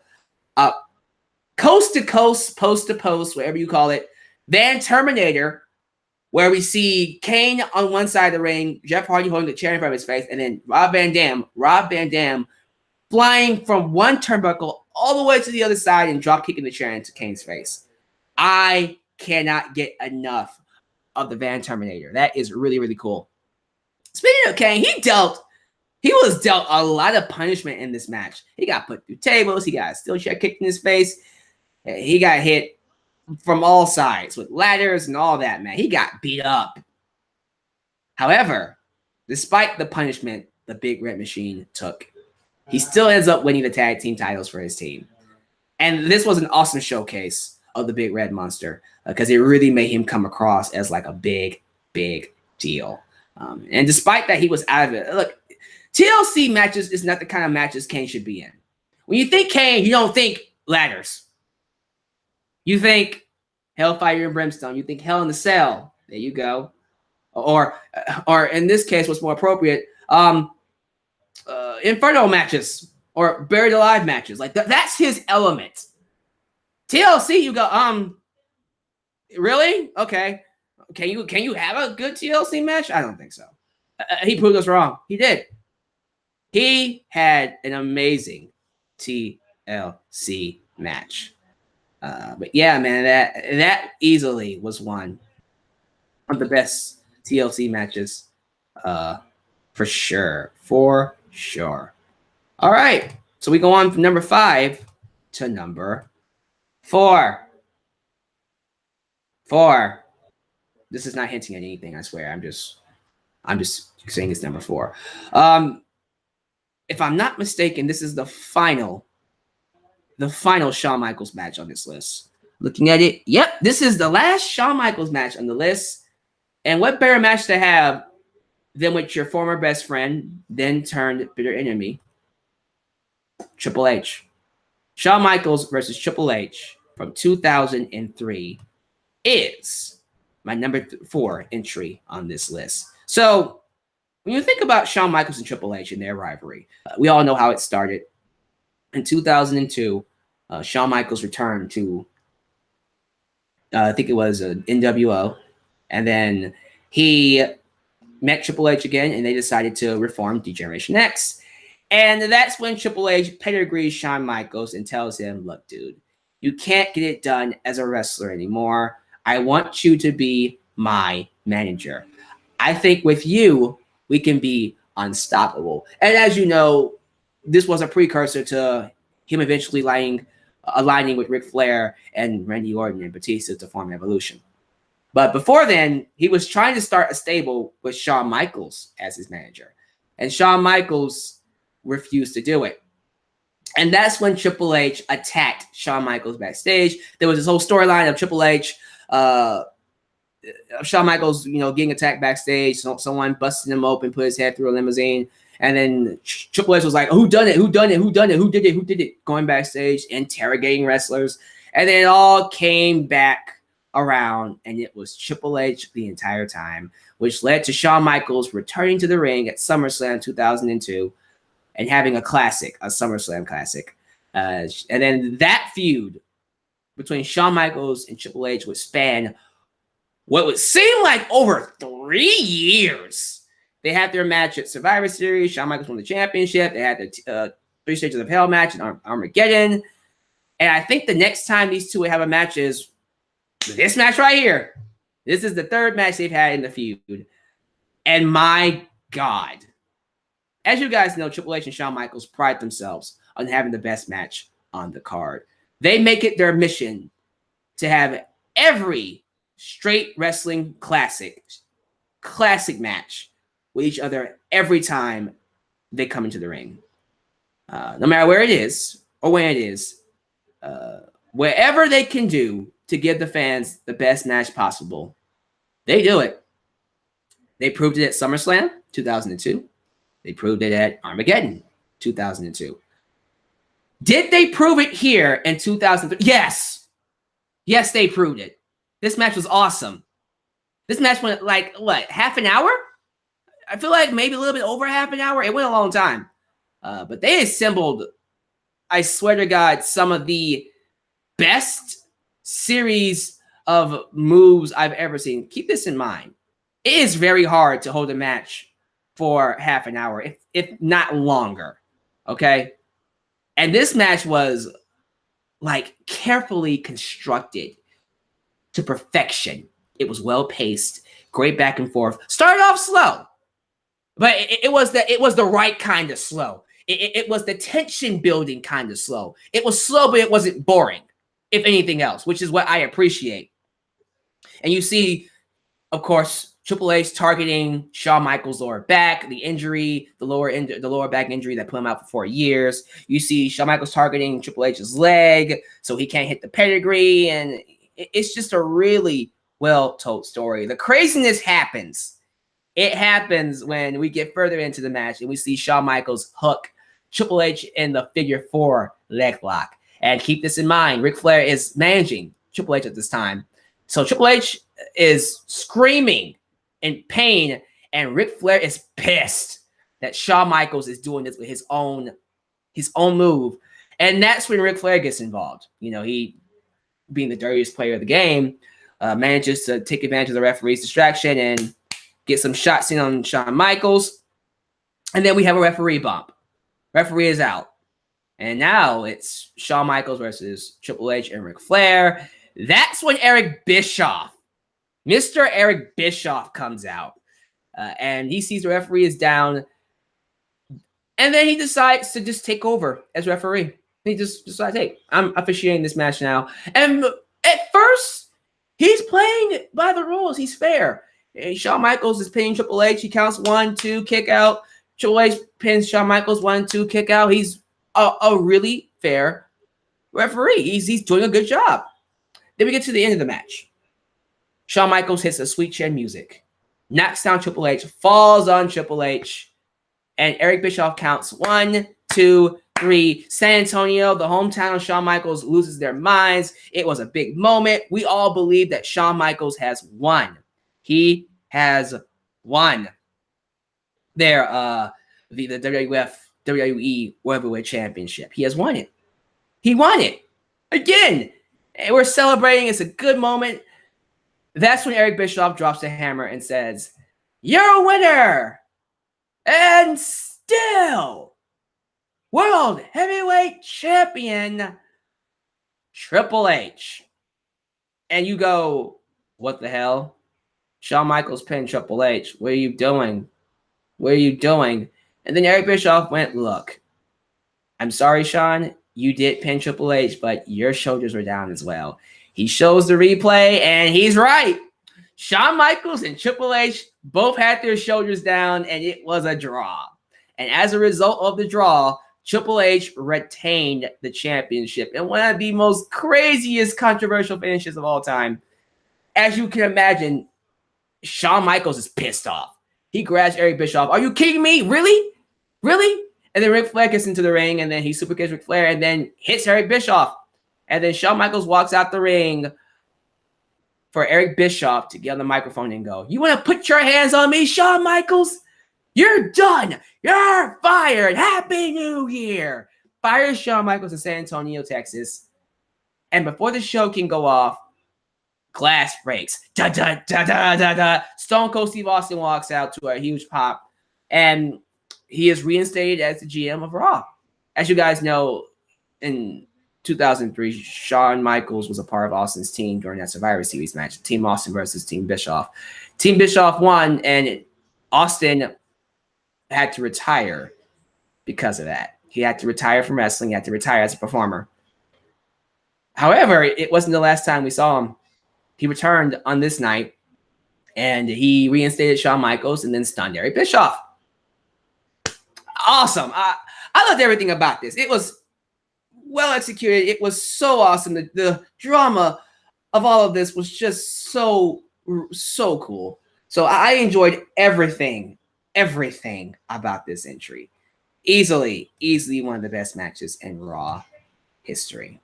Coast to coast, post to post, whatever you call it. Van Terminator, where we see Kane on one side of the ring, Jeff Hardy holding the chair in front of his face, and then Rob Van Dam flying from one turnbuckle all the way to the other side and drop kicking the chair into Kane's face. I cannot get enough of the Van Terminator. That is really, really cool. Speaking of Kane, he was dealt a lot of punishment in this match. He got put through tables. He got a steel chair kicked in his face. He got hit from all sides with ladders and all that, man. He got beat up. However, despite the punishment the Big Red Machine took, he still ends up winning the tag team titles for his team. And this was an awesome showcase of the Big Red Monster because it really made him come across as like a big, big deal. And despite that, he was out of it. Look, TLC matches is not the kind of matches Kane should be in. When you think Kane, you don't think ladders. You think Hellfire and Brimstone. You think Hell in the Cell. There you go. Or in this case, what's more appropriate, Inferno matches or Buried Alive matches. Like that's his element. TLC, you go, really? Okay. Can you have a good TLC match? I don't think so. He proved us wrong. He did. He had an amazing TLC match. But yeah, man, that easily was one of the best TLC matches. For sure. For sure. All right. So we go on from number 5 to number 4. 4. This is not hinting at anything, I swear. I'm just saying it's number 4. If I'm not mistaken, this is the final Shawn Michaels match on this list. Looking at it, yep, this is the last Shawn Michaels match on the list. And what better match to have than with your former best friend, then turned bitter enemy, Triple H. Shawn Michaels versus Triple H from 2003 is my number 4 entry on this list. So when you think about Shawn Michaels and Triple H and their rivalry, we all know how it started. In 2002, Shawn Michaels returned to, I think it was NWO, and then he met Triple H again, and they decided to reform D-Generation X. And that's when Triple H pedigrees Shawn Michaels and tells him, look, dude, you can't get it done as a wrestler anymore. I want you to be my manager. I think with you, we can be unstoppable. And as you know, this was a precursor to him eventually aligning with Ric Flair and Randy Orton and Batista to form Evolution. But before then, he was trying to start a stable with Shawn Michaels as his manager. And Shawn Michaels refused to do it. And that's when Triple H attacked Shawn Michaels backstage. There was this whole storyline of Triple H, Shawn Michaels, getting attacked backstage. Someone busted him open, put his head through a limousine. And then Triple H was like, who done it? Who done it? Who done it? Who did it? Who did it? Going backstage, interrogating wrestlers. And then it all came back around, and it was Triple H the entire time, which led to Shawn Michaels returning to the ring at SummerSlam 2002 and having a classic, a SummerSlam classic. And then that feud between Shawn Michaels and Triple H would span what would seem like over 3 years. They had their match at Survivor Series. Shawn Michaels won the championship. They had the 3 Stages of Hell match in Armageddon. And I think the next time these two would have a match is this match right here. This is the 3rd match they've had in the feud. And my God, as you guys know, Triple H and Shawn Michaels pride themselves on having the best match on the card. They make it their mission to have every straight wrestling classic match with each other every time they come into the ring. No matter where it is or when it is, wherever they can do to give the fans the best match possible, they do it. They proved it at SummerSlam 2002. They proved it at Armageddon 2002. Did they prove it here in 2003? Yes. Yes, they proved it. This match was awesome. This match went like, what, half an hour? I feel like maybe a little bit over half an hour. It went a long time. But they assembled, I swear to God, some of the best series of moves I've ever seen. Keep this in mind. It is very hard to hold a match for half an hour, if not longer. Okay? And this match was like carefully constructed to perfection. It was well paced, great back and forth. Started off slow, but it was the right kind of slow. It was the tension building kind of slow. It was slow, but it wasn't boring, if anything else, which is what I appreciate. And you see, of course, Triple H targeting Shawn Michaels' lower back, the injury, the lower back injury that put him out for 4 years. You see Shawn Michaels targeting Triple H's leg, so he can't hit the pedigree, and it's just a really well-told story. The craziness happens. It happens when we get further into the match and we see Shawn Michaels hook Triple H in the figure 4 leg lock. And keep this in mind, Ric Flair is managing Triple H at this time. So Triple H is screaming in pain, and Ric Flair is pissed that Shawn Michaels is doing this with his own move. And that's when Ric Flair gets involved. You know, he, being the dirtiest player of the game, manages to take advantage of the referee's distraction and get some shots in on Shawn Michaels. And then we have a referee bump. Referee is out. And now it's Shawn Michaels versus Triple H and Ric Flair. That's when Eric Bischoff, Mr. Eric Bischoff, comes out. And he sees the referee is down. And then he decides to just take over as referee. He just decides, hey, I'm officiating this match now. And at first, he's playing by the rules. He's fair. Shawn Michaels is pinning Triple H. He counts 1, 2, kick out. Triple H pins Shawn Michaels 1, 2, kick out. He's a really fair referee. He's doing a good job. Then we get to the end of the match. Shawn Michaels hits the sweet chin music, knocks down Triple H, falls on Triple H, and Eric Bischoff counts 1, 2, 3. San Antonio, the hometown of Shawn Michaels, loses their minds. It was a big moment. We all believe that Shawn Michaels has won. He has won the WWE World Championship. He has won it. He won it again. And we're celebrating. It's a good moment. That's when Eric Bischoff drops the hammer and says, "You're a winner and still World Heavyweight Champion Triple H." And you go, what the hell? Shawn Michaels pinned Triple H. What are you doing? What are you doing? And then Eric Bischoff went, look, I'm sorry, Shawn. You did pin Triple H, but your shoulders were down as well. He shows the replay, and he's right. Shawn Michaels and Triple H both had their shoulders down, and it was a draw. And as a result of the draw, Triple H retained the championship in one of the most craziest controversial finishes of all time. As you can imagine, Shawn Michaels is pissed off. He grabs Eric Bischoff. Are you kidding me? Really? Really? And then Ric Flair gets into the ring, and then he super kicks Ric Flair, and then hits Eric Bischoff. And then Shawn Michaels walks out the ring for Eric Bischoff to get on the microphone and go, "You want to put your hands on me, Shawn Michaels? You're done. You're fired. Happy New Year." Fires Shawn Michaels in San Antonio, Texas. And before the show can go off, glass breaks. Da, da, da, da, da, da. Stone Cold Steve Austin walks out to a huge pop. And he is reinstated as the GM of Raw. As you guys know, in 2003, Shawn Michaels was a part of Austin's team during that Survivor Series match. Team Austin versus Team Bischoff. Team Bischoff won, and Austin had to retire because of that. He had to retire from wrestling. He had to retire as a performer. However, it wasn't the last time we saw him. He returned on this night, and he reinstated Shawn Michaels and then stunned Eric Bischoff. Awesome. I loved everything about this. It was well executed. It was so awesome. The drama of all of this was just so cool. So I enjoyed everything about this entry. Easily one of the best matches in Raw history.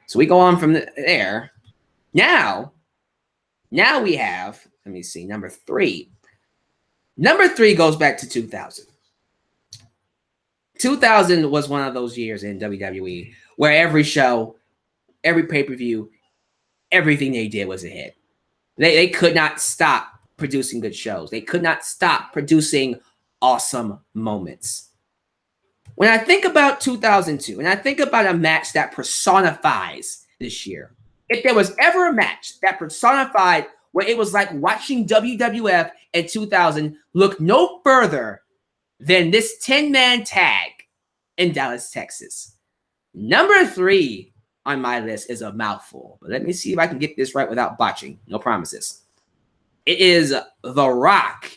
So we go on from there. Now we have, let me see, number 3. Number 3 goes back to 2000. 2000 was one of those years in WWE where every show, every pay-per-view, everything they did was a hit. They could not stop producing good shows. They could not stop producing awesome moments. When I think about 2002, and I think about a match that personifies this year, if there was ever a match that personified where it was like watching WWF in 2000, look no further than this 10-man tag in Dallas, Texas. Number 3 on my list is a mouthful, but let me see if I can get this right without botching. No promises. It is The Rock,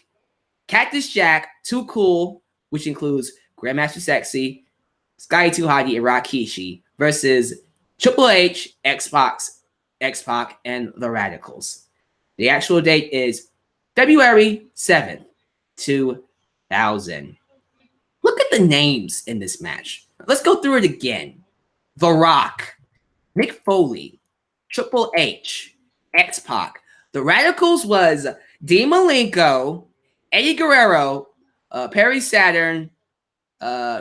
Cactus Jack, Too Cool, which includes Grandmaster Sexy, Sky Too Hottie, and Rikishi versus Triple H, X-Pac, and the Radicalz. The actual date is February 7th, 2000. Look at the names in this match. Let's go through it again. The Rock, Mick Foley, Triple H, X-Pac. The Radicalz was Dean Malenko, Eddie Guerrero, Perry Saturn,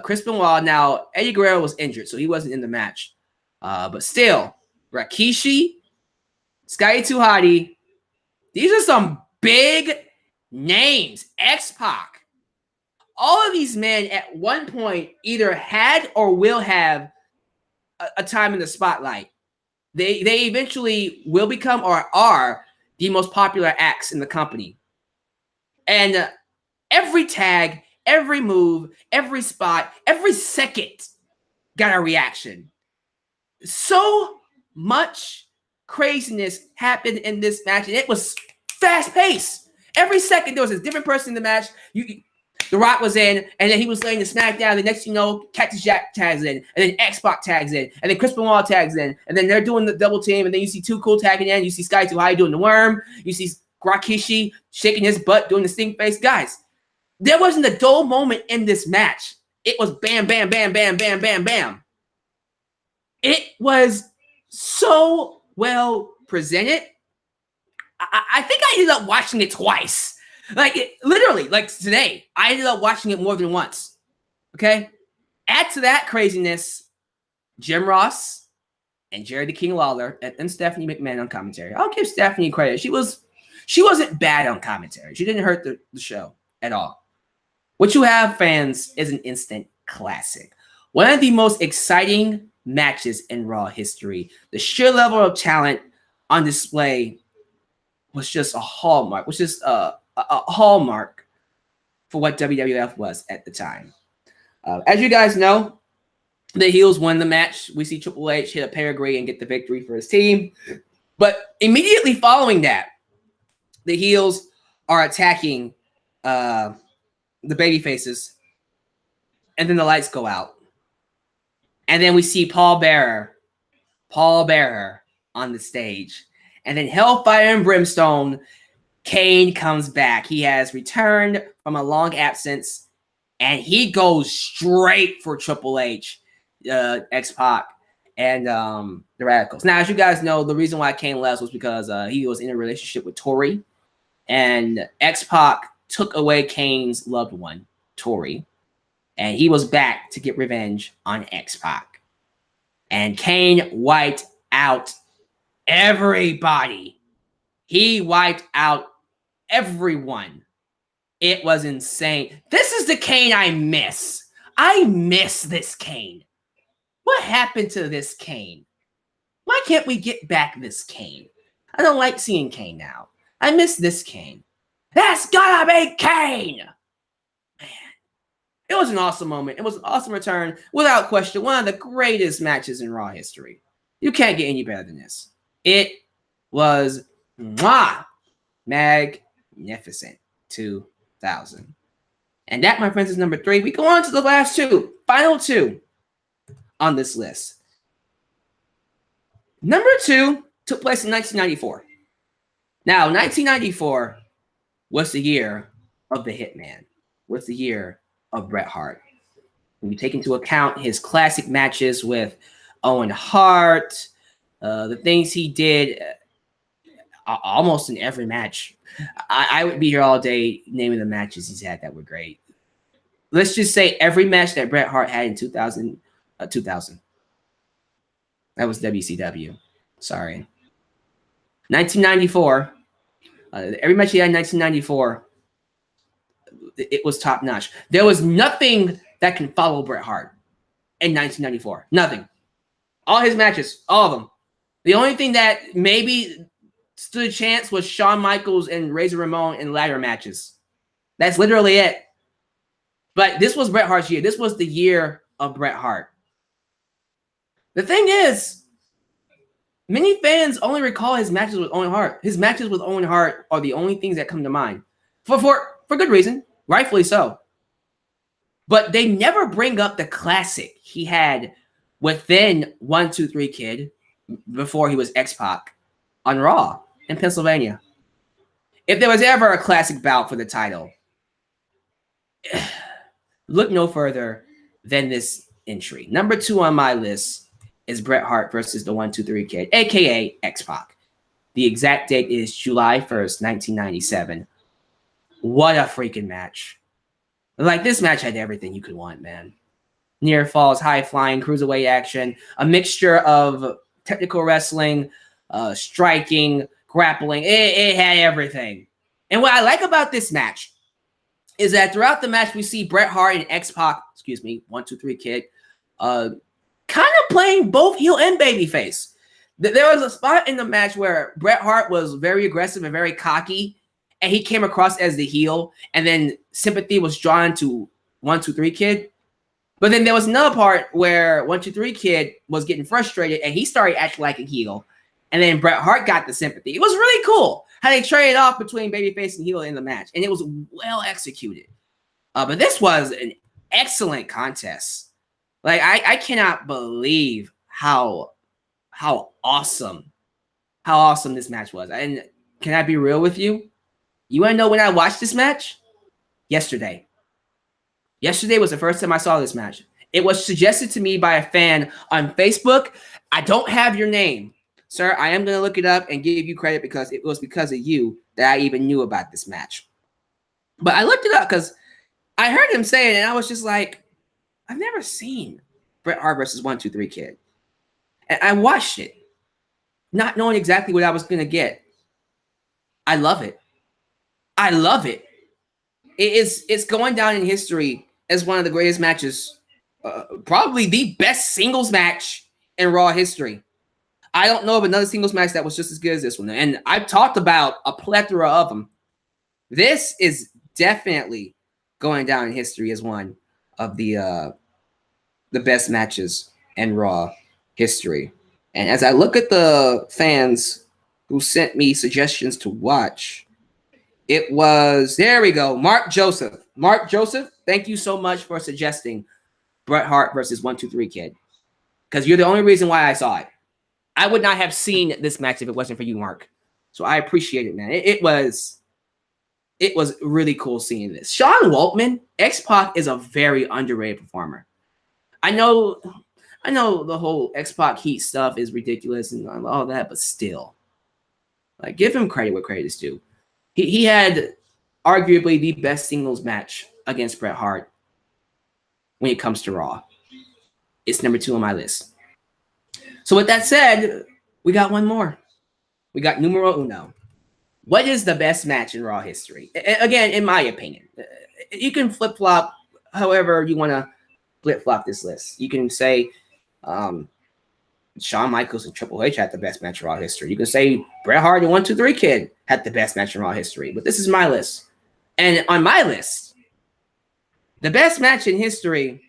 Chris Benoit. Now, Eddie Guerrero was injured, so he wasn't in the match. But still, Rikishi, Sky Too Hottie. These are some big names. X-Pac. All of these men at one point either had or will have a time in the spotlight. They eventually will become or are the most popular acts in the company. And every tag, every move, every spot, every second got a reaction. So much craziness happened in this match, and it was fast-paced. Every second there was a different person in the match. The Rock was in, and then he was laying the SmackDown. The next thing you know, Cactus Jack tags in, and then X-Pac tags in, and then Chris Benoit tags in, and then they're doing the double team, and then you see Too Cool tagging in. You see Sky Too High doing the worm. You see Rikishi shaking his butt doing the stink face. Guys, there wasn't a dull moment in this match. It was bam, bam, bam, bam, bam, bam, bam. It was so well presented. I think I ended up watching it twice. Literally, today, I ended up watching it more than once. Okay? Add to that craziness, Jim Ross and Jerry the King Lawler and Stephanie McMahon on commentary. I'll give Stephanie credit. She wasn't bad on commentary. She didn't hurt the show at all. What you have, fans, is an instant classic. One of the most exciting matches in Raw history. The sheer level of talent on display was just a hallmark. Was just a hallmark for what WWF was at the time. As you guys know, the heels won the match. We see Triple H hit a pedigree and get the victory for his team. But immediately following that, the heels are attacking the baby faces, and then the lights go out. And then we see Paul Bearer on the stage. And then Hellfire and Brimstone, Kane comes back. He has returned from a long absence, and he goes straight for Triple H, X-Pac, and the Radicalz. Now, as you guys know, the reason why Kane left was because he was in a relationship with Tori, and X-Pac took away Kane's loved one, Tori, and he was back to get revenge on X-Pac. And Kane wiped out everybody. He wiped out everyone. It was insane. This is the Kane I miss. I miss this Kane. What happened to this Kane? Why can't we get back this Kane? I don't like seeing Kane now. I miss this Kane. That's gotta be Kane! Man, it was an awesome moment. It was an awesome return. Without question, one of the greatest matches in Raw history. You can't get any better than this. It was magnificent. 2000. And that, my friends, is number 3. We go on to the last two, final two on this list. Number 2 took place in 1994. Now, 1994 was the year of the Hitman, was the year of Bret Hart. When you take into account his classic matches with Owen Hart, the things he did almost in every match. I would be here all day naming the matches he's had that were great. let's just say every match that Bret Hart had in 2000. That was WCW. Sorry. 1994. Every match he had in 1994, it was top notch. There was nothing that can follow Bret Hart in 1994. Nothing. All his matches, all of them. The only thing that maybe stood a chance was Shawn Michaels and Razor Ramon in ladder matches. That's literally it. But this was Bret Hart's year. This was the year of Bret Hart. The thing is, many fans only recall his matches with Owen Hart. His matches with Owen Hart are the only things that come to mind. For good reason. Rightfully so. But they never bring up the classic he had within 1-2-3 Kid before he was X-Pac on Raw in Pennsylvania. If there was ever a classic bout for the title, look no further than this entry. Number 2 on my list is Bret Hart versus the 1-2-3 Kid, a.k.a. X-Pac. The exact date is July 1st, 1997. What a freaking match. Like, this match had everything you could want, man. Near falls, high flying, cruiserweight action, a mixture of technical wrestling, striking, grappling. It had everything. And what I like about this match is that throughout the match, we see Bret Hart and X-Pac, 1-2-3 Kid, kind of playing both heel and babyface. There was a spot in the match where Bret Hart was very aggressive and very cocky, and he came across as the heel, and then sympathy was drawn to 1-2-3 Kid. But then there was another part where 1-2-3 Kid was getting frustrated, and he started acting like a heel, and then Bret Hart got the sympathy. It was really cool how they traded off between babyface and heel in the match, and it was well executed. But this was an excellent contest. Like, I cannot believe how awesome this match was. And can I be real with you? You want to know when I watched this match? Yesterday. Yesterday was the first time I saw this match. It was suggested to me by a fan on Facebook. I don't have your name, sir. I am going to look it up and give you credit because it was because of you that I even knew about this match. But I looked it up because I heard him say it, and I was just like, I've never seen Bret Hart versus 1-2-3 Kid. And I watched it, not knowing exactly what I was going to get. I love it. I love it. It's going down in history as one of the greatest matches, probably the best singles match in Raw history. I don't know of another singles match that was just as good as this one. And I've talked about a plethora of them. This is definitely going down in history as one of the best matches in Raw history. And as I look at the fans who sent me suggestions to watch, it was, there we go, Mark Joseph. Mark Joseph, thank you so much for suggesting Bret Hart versus 1-2-3 Kid, because you're the only reason why I saw it. I would not have seen this match if it wasn't for you, Mark. So I appreciate it, man. It was really cool seeing this. Sean Waltman, X-Pac, is a very underrated performer. I know the whole X-Pac heat stuff is ridiculous and all that, but still, like, give him credit where credit is due. He had arguably the best singles match against Bret Hart when it comes to Raw. It's number 2 on my list. So with that said, we got one more. We got numero uno. What is the best match in Raw history? Again, in my opinion, you can flip-flop however you want to flip-flop this list. You can say Shawn Michaels and Triple H had the best match in Raw history. You can say Bret Hart and 1-2-3 Kid had the best match in Raw history. But this is my list. And on my list, the best match in history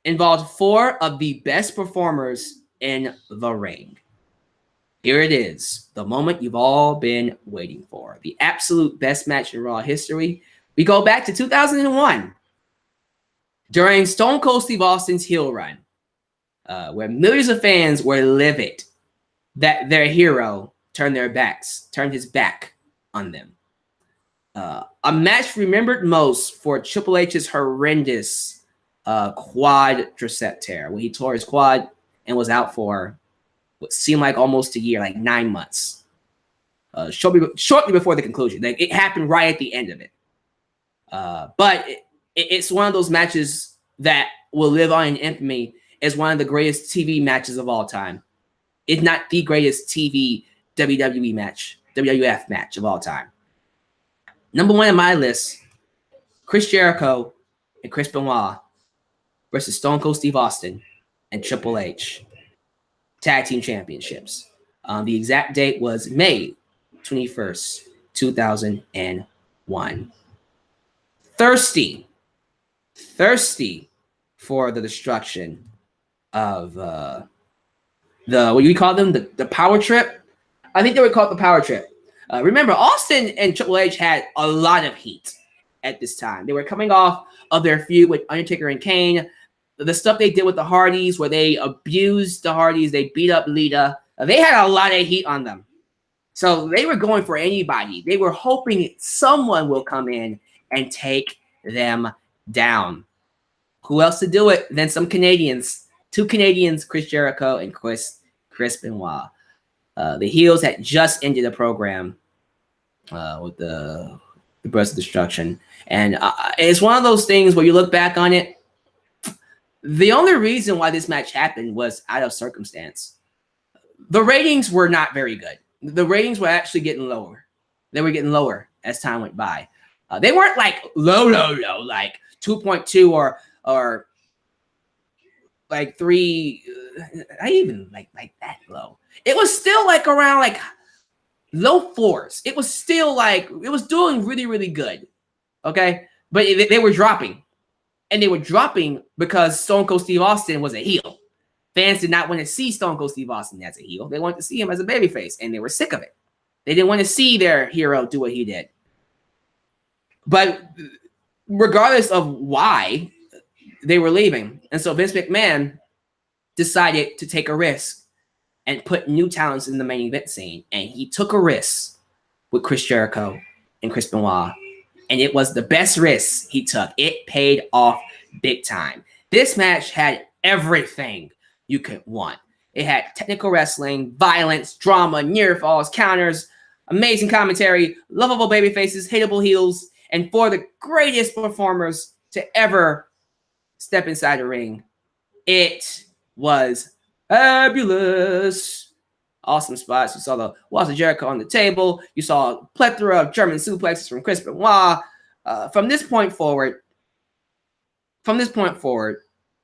involved 4 of the best performers in the ring. Here it is, the moment you've all been waiting for. The absolute best match in Raw history. We go back to 2001 during Stone Cold Steve Austin's heel run, where millions of fans were livid that their hero turned his back on them. A match remembered most for Triple H's horrendous quadricep tear, when he tore his quad and was out for what seemed like almost a year, like 9 months. Shortly before the conclusion. Like, it happened right at the end of it. But it's one of those matches that will live on in infamy as one of the greatest TV matches of all time. If not the greatest TV WWE match, WWF match of all time. Number one on my list, Chris Jericho and Chris Benoit versus Stone Cold Steve Austin and Triple H. Tag Team Championships. The exact date was May 21st, 2001. Thirsty for the destruction of what do you call them? The power trip? I think they would call it the power trip. Remember, Austin and Triple H had a lot of heat at this time. They were coming off of their feud with Undertaker and Kane. The stuff they did with the Hardys, where they abused the Hardys, they beat up Lita. They had a lot of heat on them. So they were going for anybody. They were hoping someone will come in and take them down. Who else to do it than some Canadians? Two Canadians, Chris Jericho and Chris Benoit. The heels had just ended a program with the Brothers of Destruction. And it's one of those things where you look back on it, the only reason why this match happened was out of circumstance. The ratings were not very good. The ratings were actually getting lower. They were getting lower as time went by. They weren't like low, like 2.2 or like 3. I even like that low. It was still like around like low 4s. It was still like, it was doing really, really good. Okay. But they were dropping. And they were dropping because Stone Cold Steve Austin was a heel. Fans did not want to see Stone Cold Steve Austin as a heel. They wanted to see him as a babyface, and they were sick of it. They didn't want to see their hero do what he did. But regardless of why, they were leaving. And so Vince McMahon decided to take a risk and put new talents in the main event scene. And he took a risk with Chris Jericho and Chris Benoit. And it was the best risk he took. It paid off big time. This match had everything you could want. It had technical wrestling, violence, drama, near falls, counters, amazing commentary, lovable baby faces, hateable heels, and for the greatest performers to ever step inside the ring. It was fabulous. Awesome spots. You saw the walls of Jericho on the table. You saw a plethora of German suplexes from Chris Benoit. From this point forward,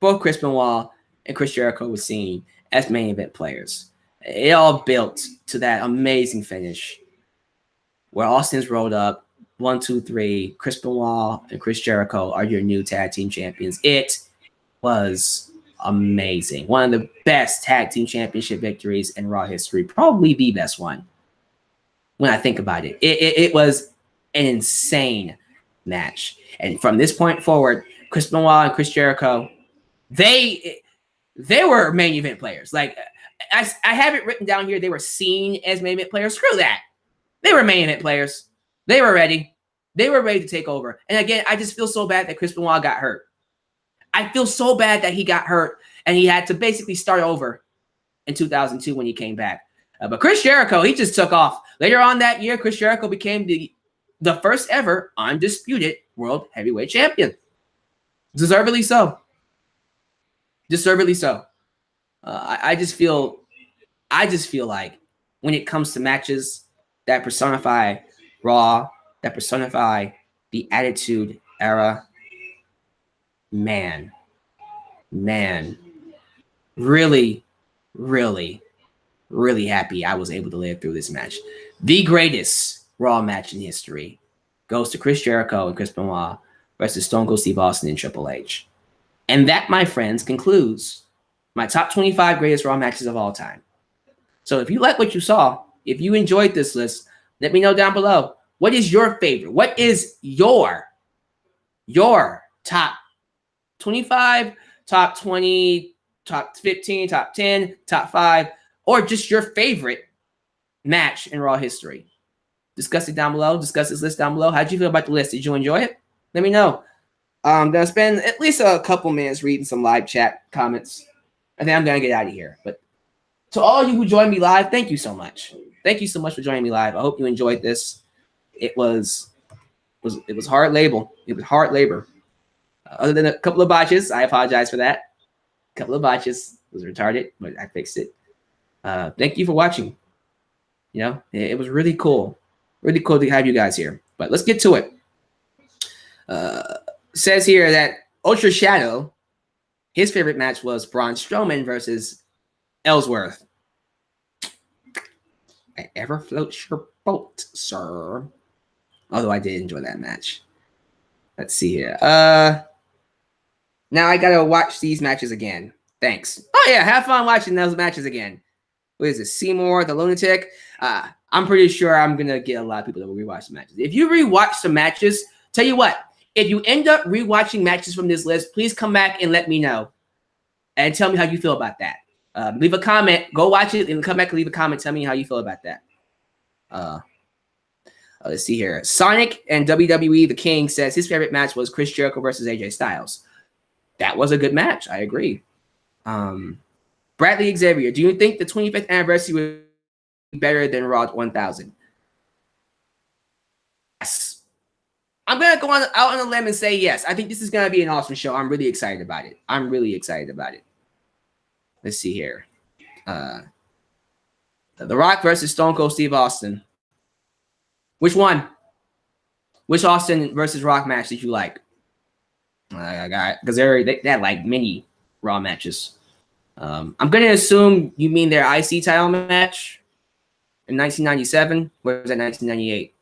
both Chris Benoit and Chris Jericho were seen as main event players. It all built to that amazing finish where Austin's rolled up 1, 2, 3. Chris Benoit and Chris Jericho are your new tag team champions. It was amazing. One of the best tag team championship victories in Raw history. Probably the best one when I think about it. It was an insane match. And from this point forward, Chris Benoit and Chris Jericho, they were main event players. Like, I have it written down here, they were seen as main event players. Screw that. They were main event players. They were ready. They were ready to take over. And again, I just feel so bad that Chris Benoit got hurt. I feel so bad that he got hurt and he had to basically start over in 2002 when he came back. But Chris Jericho, he just took off. Later on that year, Chris Jericho became the first ever undisputed World Heavyweight Champion. Deservedly so. Deservedly so. I just feel like when it comes to matches that personify Raw, that personify the Attitude Era, man, really, really, really happy I was able to live through this match. The greatest Raw match in history goes to Chris Jericho and Chris Benoit versus Stone Cold Steve Austin and Triple H. And that, my friends, concludes my top 25 greatest Raw matches of all time. So if you like what you saw, if you enjoyed this list, let me know down below. What is your favorite? What is your top 25, top 20, top 15, top 10, top 5, or just your favorite match in Raw history? Discuss it down below. Discuss this list down below. How'd you feel about the list? Did you enjoy it? Let me know. I'm going to spend at least a couple minutes reading some live chat comments, and then I'm going to get out of here. But to all of you who joined me live, thank you so much. Thank you so much for joining me live. I hope you enjoyed this. It was hard labor. It was hard labor. Other than a couple of botches, I apologize for that. A couple of botches. It was retarded, but I fixed it. Thank you for watching. You know, it was really cool. Really cool to have you guys here. But let's get to it. Says here that Ultra Shadow, his favorite match was Braun Strowman versus Ellsworth. I ever floats your boat, sir. Although I did enjoy that match. Let's see here. Now I gotta watch these matches again. Thanks. Oh yeah, have fun watching those matches again. What is this? Seymour, the lunatic? I'm pretty sure I'm gonna get a lot of people that will rewatch the matches. If you rewatch the matches, tell you what, if you end up rewatching matches from this list, please come back and let me know. And tell me how you feel about that. Leave a comment, go watch it, and come back and leave a comment. Tell me how you feel about that. Let's see here. Sonic and WWE The King says his favorite match was Chris Jericho versus AJ Styles. That was a good match. I agree. Bradley Xavier, do you think the 25th anniversary would be better than Raw 1000? Yes. I'm going to go out on a limb and say yes. I think this is going to be an awesome show. I'm really excited about it. I'm really excited about it. Let's see here. The Rock versus Stone Cold Steve Austin. Which one? Which Austin versus Rock match did you like? I got because they had like mini Raw matches. I'm gonna assume you mean their IC title match in 1997. Or was that 1998?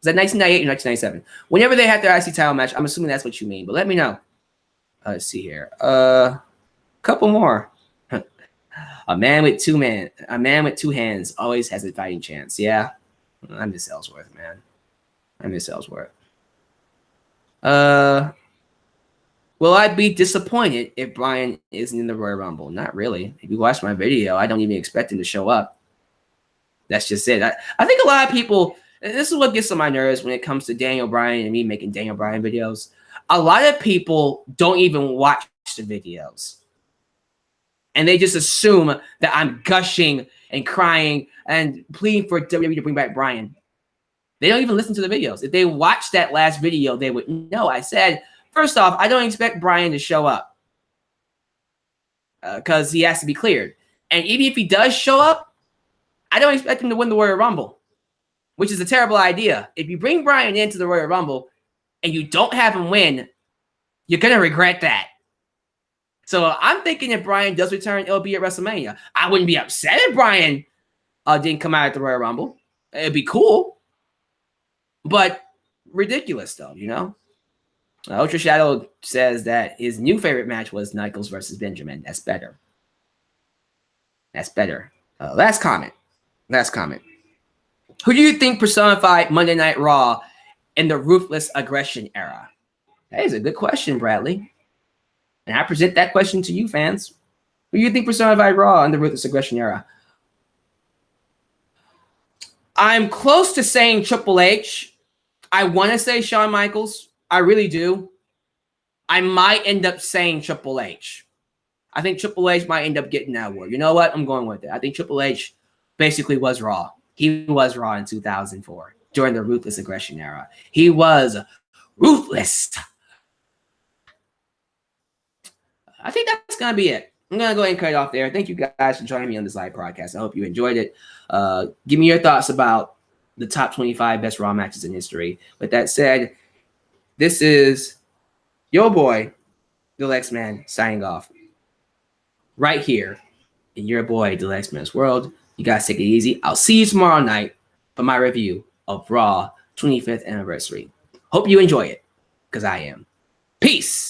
Was that 1998 or 1997? Whenever they had their IC title match, I'm assuming that's what you mean. But let me know. Let's see here. Couple more. A man with two hands always has a fighting chance. Yeah. I miss Ellsworth, man. I miss Ellsworth. Will I be disappointed if Bryan isn't in the Royal Rumble? Not really. If you watch my video, I don't even expect him to show up. That's just it. I think a lot of people, and this is what gets on my nerves when it comes to Daniel Bryan and me making Daniel Bryan videos. A lot of people don't even watch the videos. And they just assume that I'm gushing and crying and pleading for WWE to bring back Bryan. They don't even listen to the videos. If they watched that last video, they would know. I said, first off, I don't expect Bryan to show up because he has to be cleared. And even if he does show up, I don't expect him to win the Royal Rumble, which is a terrible idea. If you bring Bryan into the Royal Rumble and you don't have him win, you're going to regret that. So I'm thinking if Bryan does return, it'll be at WrestleMania. I wouldn't be upset if Bryan didn't come out at the Royal Rumble. It'd be cool. But ridiculous, though, you know? Ultra Shadow says that his new favorite match was Nichols versus Benjamin. That's better. That's better. Last comment. Who do you think personified Monday Night Raw in the ruthless aggression era? That is a good question, Bradley. And I present that question to you, fans. Who do you think personified Raw in the ruthless aggression era? I'm close to saying Triple H. I want to say Shawn Michaels. I really do. I might end up saying Triple H. I think Triple H might end up getting that award. You know what? I'm going with it. I think Triple H basically was Raw. He was Raw in 2004 during the ruthless aggression era. He was ruthless. I think that's going to be it. I'm going to go ahead and cut it off there. Thank you guys for joining me on this live broadcast. I hope you enjoyed it. Give me your thoughts about the top 25 best Raw matches in history. With that said, this is your boy, the Lex Man, signing off. Right here in your boy, the Lex Man's World. You guys take it easy. I'll see you tomorrow night for my review of Raw 25th Anniversary. Hope you enjoy it, because I am. Peace.